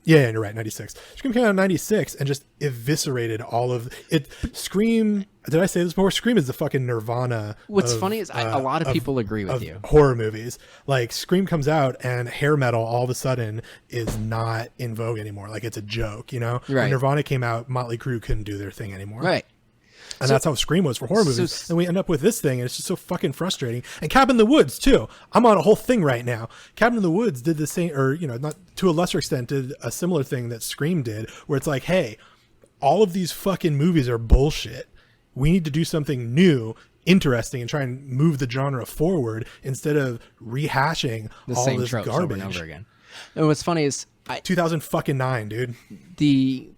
B: Yeah, you're right, 96. Scream came out in 96 and just eviscerated all of it. Scream, did I say this before? Scream is the fucking Nirvana.
A: What's funny is a lot of people agree with you.
B: Horror movies. Like, Scream comes out and hair metal all of a sudden is not in vogue anymore. Like, it's a joke, you know? Right. When Nirvana came out, Motley Crue couldn't do their thing anymore. Right. And that's how Scream was for horror movies. And we end up with this thing, and it's just so fucking frustrating. And Cabin in the Woods, too. I'm on a whole thing right now. Cabin in the Woods did the same, or, not to a lesser extent, did a similar thing that Scream did, where it's like, hey, all of these fucking movies are bullshit. We need to do something new, interesting, and try and move the genre forward instead of rehashing the all same this garbage over and over again.
A: And what's funny is
B: 2009, dude.
A: The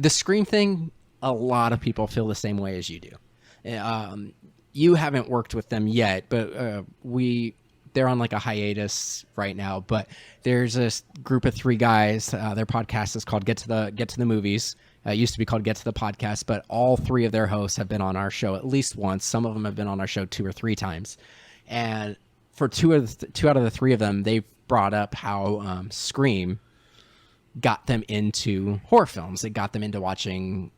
A: Scream thing, a lot of people feel the same way as you do. You haven't worked with them yet, but they're on like a hiatus right now. But there's a group of 3 guys. Their podcast is called Get to the Movies. It used to be called Get to the Podcast, but all 3 of their hosts have been on our show at least once. Some of them have been on our show 2 or 3 times. And for 2 out of the 3 of them, they brought up how Scream got them into horror films. It got them into watching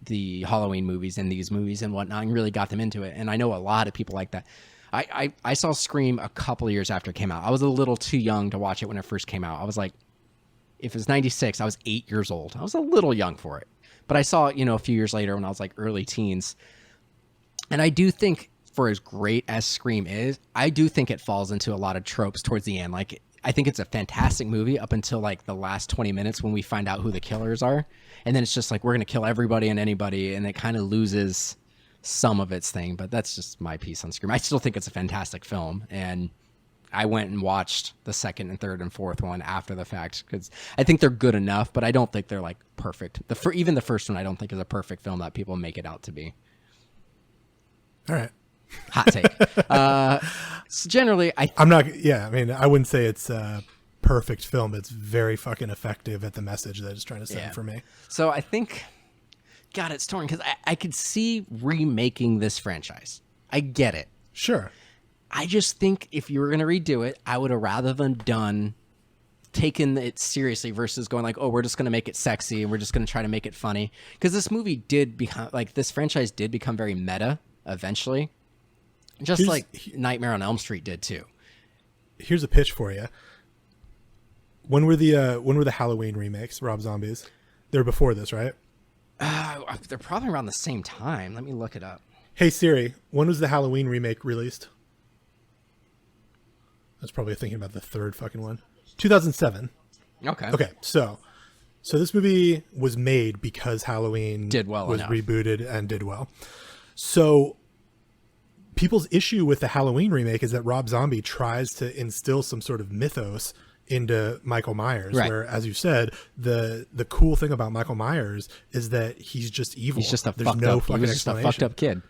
A: the Halloween movies and these movies and whatnot, and really got them into it. And I know a lot of people like that. I saw Scream a couple of years after it came out. I was a little too young to watch it when it first came out. I was like, if it was 96, I was 8 years old. I was a little young for it. But I saw it, a few years later when I was like early teens. And I do think, for as great as Scream is, I do think it falls into a lot of tropes towards the end. Like, I think it's a fantastic movie up until like the last 20 minutes when we find out who the killers are. And then it's just like, we're going to kill everybody and anybody. And it kind of loses some of its thing. But that's just my piece on Scream. I still think it's a fantastic film. And I went and watched the second and third and fourth one after the fact, because I think they're good enough, but I don't think they're like perfect. Even the first one, I don't think is a perfect film that people make it out to be.
B: All right.
A: Hot take. So generally,
B: I'm not. Yeah, I mean, I wouldn't say it's a perfect film. It's very fucking effective at the message that it's trying to send for me.
A: So I think, God, it's torn because I could see remaking this franchise. I get it.
B: Sure.
A: I just think if you were going to redo it, I would have rather than taken it seriously versus going like, oh, we're just going to make it sexy and we're just going to try to make it funny. Because this movie did become, like, this franchise did become very meta eventually. Just like Nightmare on Elm Street did too.
B: Here's a pitch for you. When were the Halloween remakes, Rob Zombies? They were before this, right?
A: They're probably around the same time. Let me look it up.
B: Hey Siri, when was the Halloween remake released? I was probably thinking about the third fucking one. 2007. Okay. So this movie was made because Halloween was rebooted and did well. So people's issue with the Halloween remake is that Rob Zombie tries to instill some sort of mythos into Michael Myers, where, as you said, the cool thing about Michael Myers is that he's just evil.
A: He's just a fucked up kid.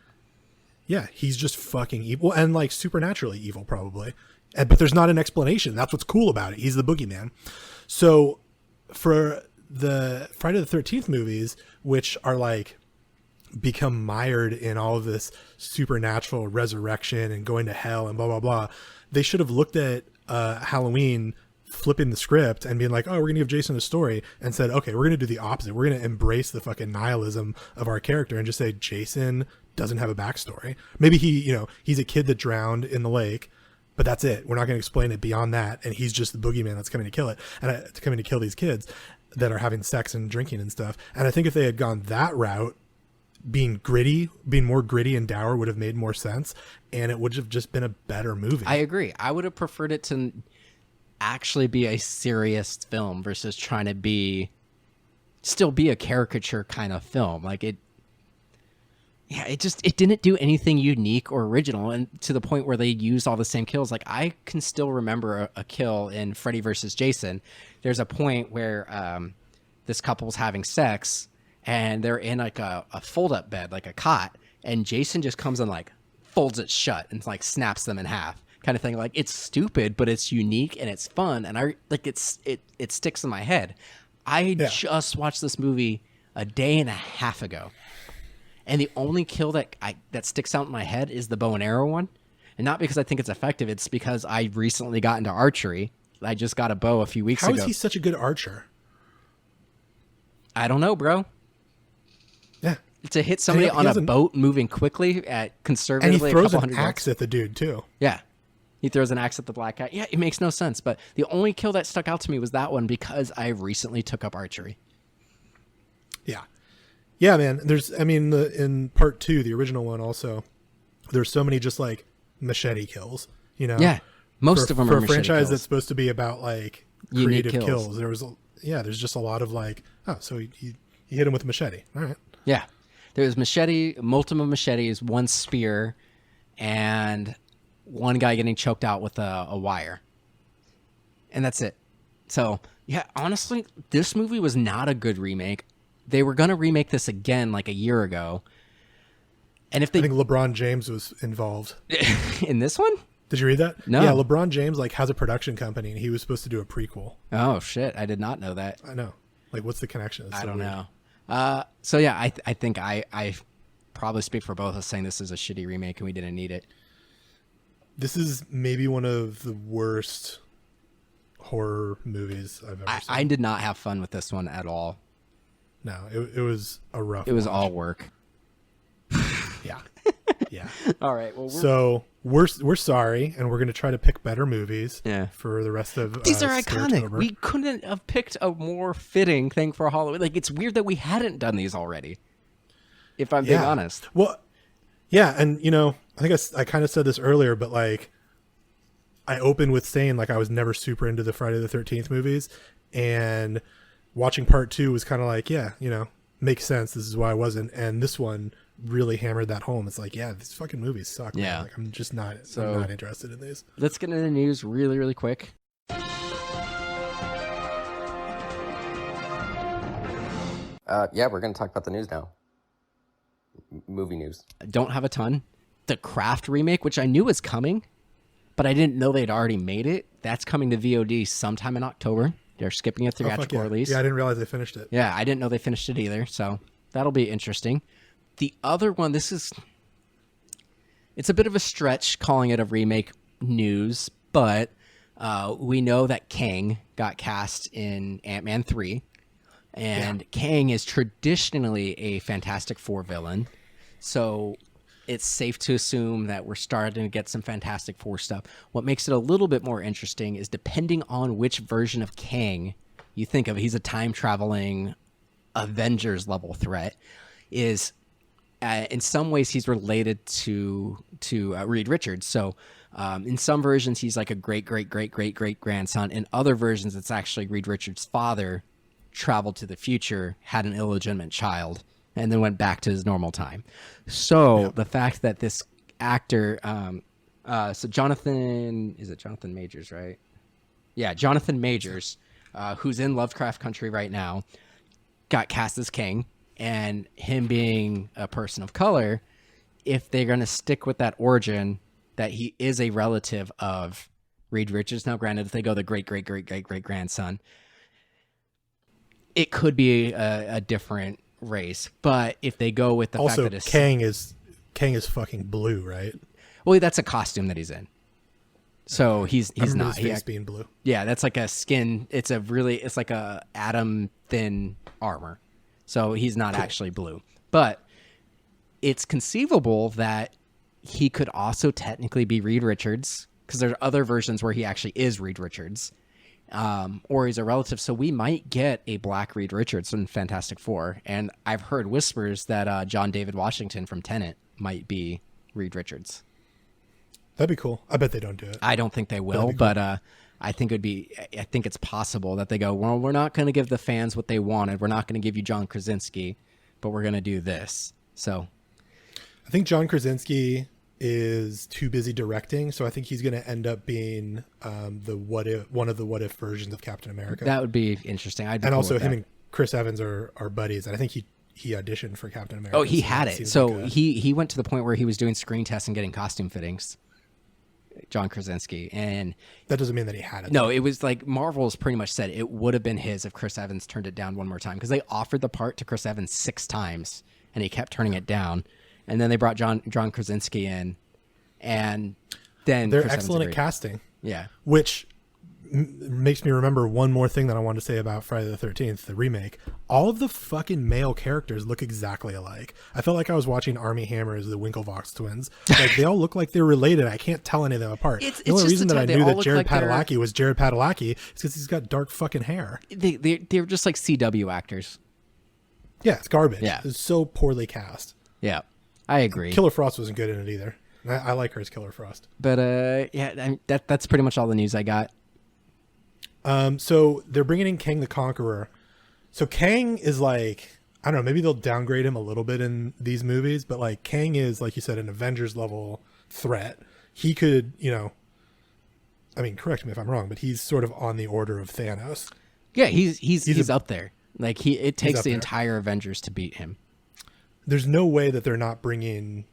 B: Yeah, he's just fucking evil and like supernaturally evil, probably. But there's not an explanation. That's what's cool about it. He's the boogeyman. So for the Friday the 13th movies, which are like become mired in all of this supernatural resurrection and going to hell and blah, blah, blah. They should have looked at Halloween, flipping the script and being like, oh, we're going to give Jason a story, and said, okay, we're going to do the opposite. We're going to embrace the fucking nihilism of our character and just say Jason doesn't have a backstory. Maybe he's a kid that drowned in the lake, but that's it. We're not going to explain it beyond that. And he's just the boogeyman that's coming to kill it and coming to kill these kids that are having sex and drinking and stuff. And I think if they had gone that route, being more gritty and dour would have made more sense, and it would have just been a better movie.
A: I agree. I would have preferred it to actually be a serious film versus trying to still be a caricature kind of film. Like it didn't do anything unique or original, and to the point where they used all the same kills. Like I can still remember a kill in Freddy versus Jason. There's a point where this couple's having sex and they're in like a fold-up bed, like a cot, and Jason just comes and like folds it shut and like snaps them in half, kind of thing. Like it's stupid, but it's unique and it's fun, and it sticks in my head. I just watched this movie a day and a half ago, and the only kill that sticks out in my head is the bow and arrow one, and not because I think it's effective. It's because I recently got into archery. I just got a bow a few weeks ago.
B: How is he such a good archer?
A: I don't know, bro.
B: Yeah.
A: To hit somebody on a boat moving quickly at conservatively,
B: and he throws an axe at the dude too.
A: Yeah. He throws an axe at the black guy. Yeah, it makes no sense. But the only kill that stuck out to me was that one because I recently took up archery.
B: Yeah. Yeah, man. In part 2, the original one also, there's so many just like machete kills, you know?
A: Yeah. Most of them are machete kills. For a franchise
B: that's supposed to be about like creative kills. There's just a lot of like, oh, so you hit him with a machete. All right.
A: Yeah. There's multiple machetes, one spear, and one guy getting choked out with a wire. And that's it. So, yeah, honestly, this movie was not a good remake. They were going to remake this again like a year ago. And I think
B: LeBron James was involved.
A: In this one?
B: Did you read that?
A: No.
B: Yeah, LeBron James like has a production company, and he was supposed to do a prequel.
A: Oh, shit. I did not know that.
B: I know. Like, what's the connection?
A: I don't know. So yeah, I think I probably speak for both of us saying this is a shitty remake and we didn't need it.
B: This is maybe one of the worst horror movies I've ever seen.
A: I did not have fun with this one at all.
B: No, it was a rough.
A: It was
B: watch.
A: all work.
B: Yeah. Yeah.
A: All right. Well,
B: so we're sorry, and we're going to try to pick better movies.
A: Yeah.
B: For the rest of
A: these are iconic. We couldn't have picked a more fitting thing for Halloween. Like it's weird that we hadn't done these already. If I'm being honest.
B: Well, yeah, and I think I kind of said this earlier, but like I opened with saying like I was never super into the Friday the 13th movies, and watching part 2 was kind of like, yeah, makes sense. This is why I wasn't, and this one really hammered that home. It's like, yeah, these fucking movies suck.
A: Yeah,
B: like, I'm not interested in these.
A: Let's get into the news really, really quick.
C: Yeah, we're going to talk about the news now. Movie news.
A: I don't have a ton. The Craft remake, which I knew was coming, but I didn't know they'd already made it. That's coming to VOD sometime in October. They're skipping a theatrical release.
B: Yeah, I didn't realize they finished it.
A: Yeah, I didn't know they finished it either, so that'll be interesting. The other one, it's a bit of a stretch calling it a remake news, but we know that Kang got cast in Ant-Man 3, and Kang is traditionally a Fantastic Four villain, so it's safe to assume that we're starting to get some Fantastic Four stuff. What makes it a little bit more interesting is depending on which version of Kang you think of, he's a time-traveling Avengers level threat, is in some ways he's related to Reed Richards. So in some versions he's like a great grandson. In other versions it's actually Reed Richards' father traveled to the future, had an illegitimate child, and then went back to his normal time. So the fact that this actor, so Jonathan Majors, right? Yeah, Jonathan Majors, who's in Lovecraft Country right now, got cast as Kang, and him being a person of color, if they're going to stick with that origin that he is a relative of Reed Richards. Now, granted, if they go the great grandson, it could be a different race. But if they go with the fact that it's
B: Kang is fucking blue, right?
A: Well, that's a costume that he's in. So he's not.
B: His face being blue.
A: Yeah, that's like a skin. It's like a atom thin armor. So he's not actually blue. But it's conceivable that he could also technically be Reed Richards, because there's other versions where he actually is Reed Richards, or he's a relative. So we might get a black Reed Richards in Fantastic Four. And I've heard whispers that John David Washington from Tenet might be Reed Richards.
B: That'd be cool. I bet they don't do it.
A: I don't think they will, but I think it's possible that they go, well, we're not going to give the fans what they wanted. We're not going to give you John Krasinski, but we're going to do this. So
B: I think John Krasinski is too busy directing, so I think he's going to end up being one of the what if versions of Captain America.
A: That would be interesting.
B: And also him and Chris Evans are buddies, and I think he auditioned for Captain America.
A: Oh, he had it. So he went to the point where he was doing screen tests and getting costume fittings. John Krasinski, and
B: that doesn't mean that he had it.
A: No, it was like Marvel's pretty much said it would have been his if Chris Evans turned it down one more time, because they offered the part to Chris Evans 6 times and he kept turning it down, and then they brought John Krasinski in, and then
B: they're
A: Chris
B: excellent
A: Evans
B: at casting.
A: Yeah,
B: which makes me remember one more thing that I wanted to say about Friday the 13th, the remake. All of the fucking male characters look exactly alike. I felt like I was watching Armie Hammer's The Winklevoss twins. Like, they all look like they're related. I can't tell any of them apart. The only reason that I knew that Jared Padalecki was Jared Padalecki is because he's got dark fucking hair.
A: They're just like CW actors.
B: Yeah, it's garbage.
A: Yeah.
B: It's so poorly cast.
A: Yeah, I agree.
B: Killer Frost wasn't good in it either. I like her as Killer Frost.
A: But that's pretty much all the news I got.
B: So they're bringing in Kang the Conqueror. So Kang is like, I don't know, maybe they'll downgrade him a little bit in these movies, but like Kang is, like you said, an Avengers level threat. He could, I mean, correct me if I'm wrong, but he's sort of on the order of Thanos.
A: Yeah, he's up there. Like it takes the entire Avengers to beat him.
B: There's no way that they're not bringing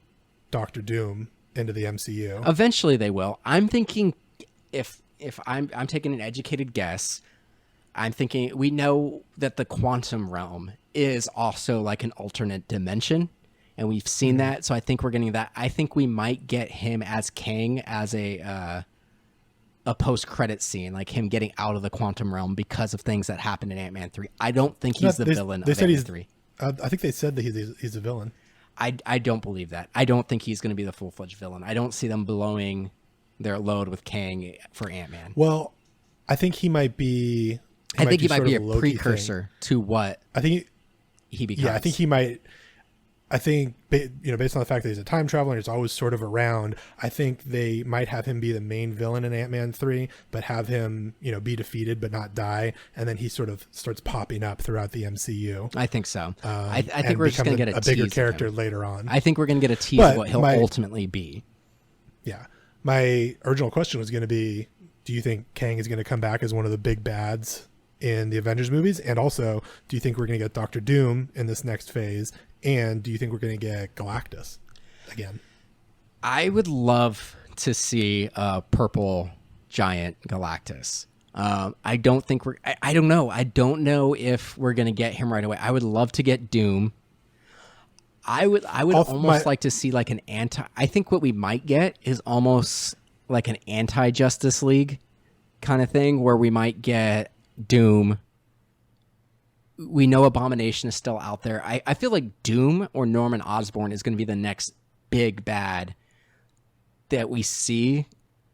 B: Doctor Doom into the MCU.
A: Eventually they will. I'm thinking if I'm taking an educated guess, I'm thinking we know that the quantum realm is also like an alternate dimension, and we've seen that. So I think we're getting that. I think we might get him as Kang as a post-credit scene, like him getting out of the quantum realm because of things that happened in Ant-Man 3. I don't think he's the villain of Ant-Man 3.
B: I think they said that he's a villain.
A: I don't believe that. I don't think he's going to be the full-fledged villain. I don't see them blowing their load with Kang for Ant-Man.
B: Well, I think he might be.
A: I think he might be a precursor to what he becomes.
B: Yeah, I think he might. I think, based on the fact that he's a time traveler and he's always sort of around, I think they might have him be the main villain in Ant-Man 3, but have him, be defeated but not die, and then he sort of starts popping up throughout the MCU.
A: I think so. I think we're just going to get a
B: bigger character later on.
A: I think we're going to get a tease of what he'll ultimately be.
B: Yeah. My original question was going to be, do you think Kang is going to come back as one of the big bads in the Avengers movies? And also, do you think we're going to get Doctor Doom in this next phase? And do you think we're going to get Galactus again?
A: I would love to see a purple giant Galactus. I don't think I don't know. I don't know if we're going to get him right away. I would love to get Doom. I would almost like to see like an I think what we might get is almost like an anti-Justice League kind of thing, where we might get Doom. We know Abomination is still out there. I feel like Doom or Norman Osborn is going to be the next big bad that we see.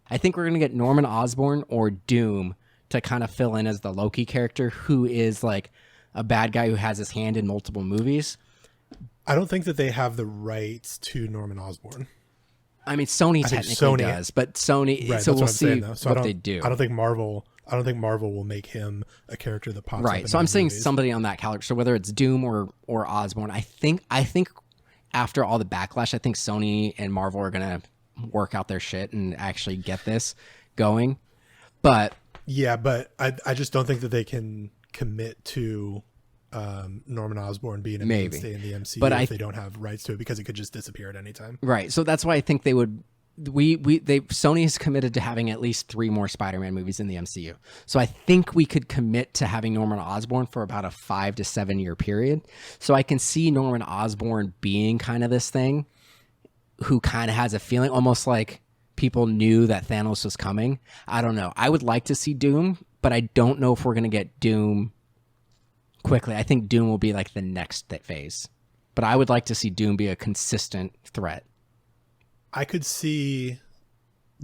A: I think we're going to get Norman Osborn or Doom to kind of fill in as the Loki character, who is like a bad guy who has his hand in multiple movies.
B: I don't think that they have the rights to Norman Osborn.
A: I mean, Sony technically does, but Sony.
B: Right,
A: so we'll see
B: so
A: what they do.
B: I don't think Marvel will make him a character that pops up.
A: Right. So I'm saying somebody on that caliber. So whether it's Doom or Osborn, I think after all the backlash, I think Sony and Marvel are gonna work out their shit and actually get this going. But
B: yeah, but I just don't think that they can commit to Norman Osborn being a mainstay in the MCU if they don't have rights to it, because it could just disappear at any time.
A: Right. So that's why I think they would Sony is committed to having at least 3 more Spider-Man movies in the MCU. So I think we could commit to having Norman Osborn for about a 5 to 7 year period. So I can see Norman Osborn being kind of this thing who kind of has a feeling almost like people knew that Thanos was coming. I don't know. I would like to see Doom, but I don't know if we're going to get Doom quickly. I think Doom will be like the next phase. But I would like to see Doom be a consistent threat.
B: I could see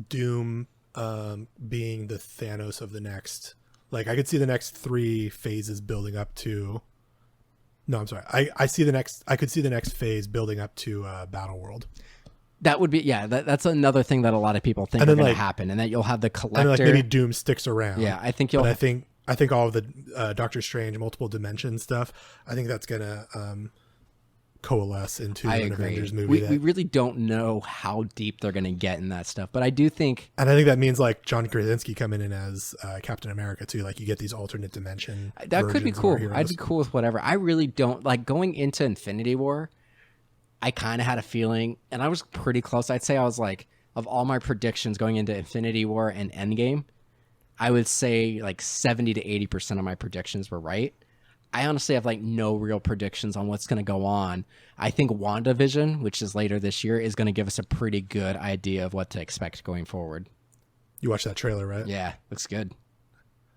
B: Doom being the Thanos of the next. Like, I could see the next 3 phases building up to. No, I'm sorry. I could see the next phase building up to Battle World.
A: That would be, yeah. That's another thing that a lot of people think are going to happen, and that you'll have the collector.
B: And maybe Doom sticks around.
A: Yeah, I think you'll.
B: But I think all of the Doctor Strange multiple dimension stuff. I think that's gonna coalesce into an Avengers movie.
A: We really don't know how deep they're going to get in that stuff, but I do think,
B: and I think that means like John Krasinski coming in as Captain America too. Like, you get these alternate dimension.
A: That could be cool. I'd be cool with whatever. I really don't like going into Infinity War. I kind of had a feeling, and I was pretty close. I'd say I was like, of all my predictions going into Infinity War and Endgame, I would say like 70 to 80% of my predictions were right. I honestly have like no real predictions on what's going to go on. I think WandaVision, which is later this year, is going to give us a pretty good idea of what to expect going forward.
B: You watched that trailer, right?
A: Yeah, looks good.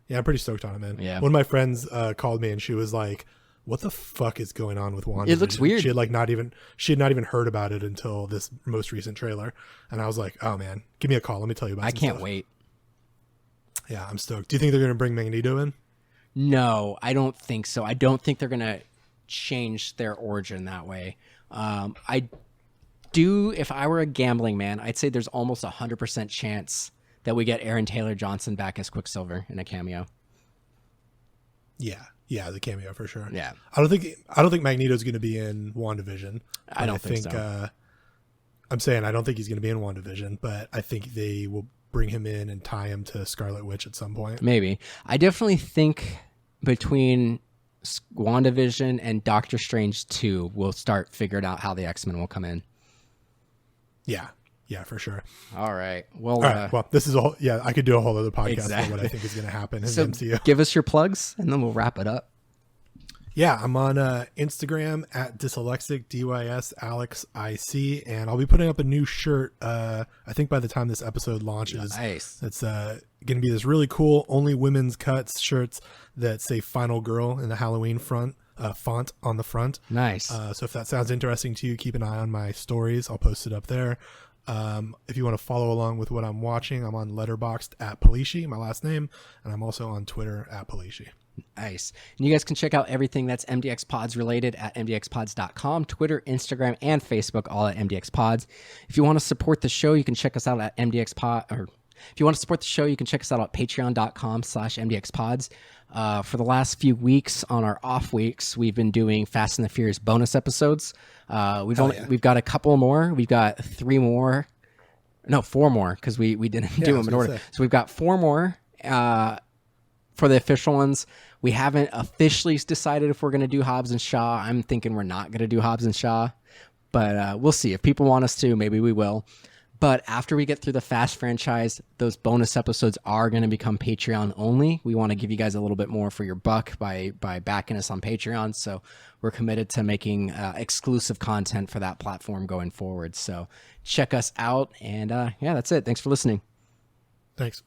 B: Yeah, I'm pretty stoked on it, man.
A: Yeah.
B: One of my friends called me and she was like, "What the fuck is going on with WandaVision?"
A: It looks weird.
B: She had not even heard about it until this most recent trailer, and I was like, "Oh man, give me a call. Let me tell you about it."
A: I can't wait.
B: Yeah, I'm stoked. Do you think they're going to bring Magneto in?
A: No, I don't think so. I don't think they're going to change their origin that way. I do, if I were a gambling man, I'd say there's almost 100% chance that we get Aaron Taylor Johnson back as Quicksilver in a cameo.
B: Yeah, the cameo for sure.
A: Yeah.
B: I don't think Magneto's going to be in WandaVision.
A: I don't think so.
B: I'm saying I don't think he's going to be in WandaVision, but I think they will bring him in and tie him to Scarlet Witch at some point.
A: Maybe. I definitely think between WandaVision and Doctor Strange 2, we'll start figuring out how the X-Men will come in.
B: Yeah, for sure.
A: All right. Well,
B: this is I could do a whole other podcast on what I think is going to happen in the MCU.
A: Give us your plugs, and then we'll wrap it up.
B: Yeah, I'm on Instagram at dyslexic, DYSAlexIC, and I'll be putting up a new shirt, I think by the time this episode launches.
A: Nice.
B: It's going to be this really cool only women's cuts shirts that say Final Girl in the Halloween font on the front.
A: Nice.
B: So if that sounds interesting to you, keep an eye on my stories. I'll post it up there. If you want to follow along with what I'm watching, I'm on Letterboxd at Palishi, my last name, and I'm also on Twitter at Palishi.
A: Nice. And you guys can check out everything that's MDXpods related at MDXpods.com, Twitter, Instagram, and Facebook, all at MDXpods. If you want to support the show, you can check us out at if you want to support the show, you can check us out at patreon.com/MDXpods. For the last few weeks, on our off weeks, we've been doing Fast and the Furious bonus episodes. We've got a couple more. We've got 4 more, because we didn't do them in order. So we've got 4 more for the official ones. We haven't officially decided if we're going to do Hobbs and Shaw. I'm thinking we're not going to do Hobbs and Shaw, but we'll see. If people want us to, maybe we will. But after we get through the Fast franchise, those bonus episodes are going to become Patreon only. We want to give you guys a little bit more for your buck by backing us on Patreon. So we're committed to making exclusive content for that platform going forward. So check us out. And that's it. Thanks for listening.
B: Thanks.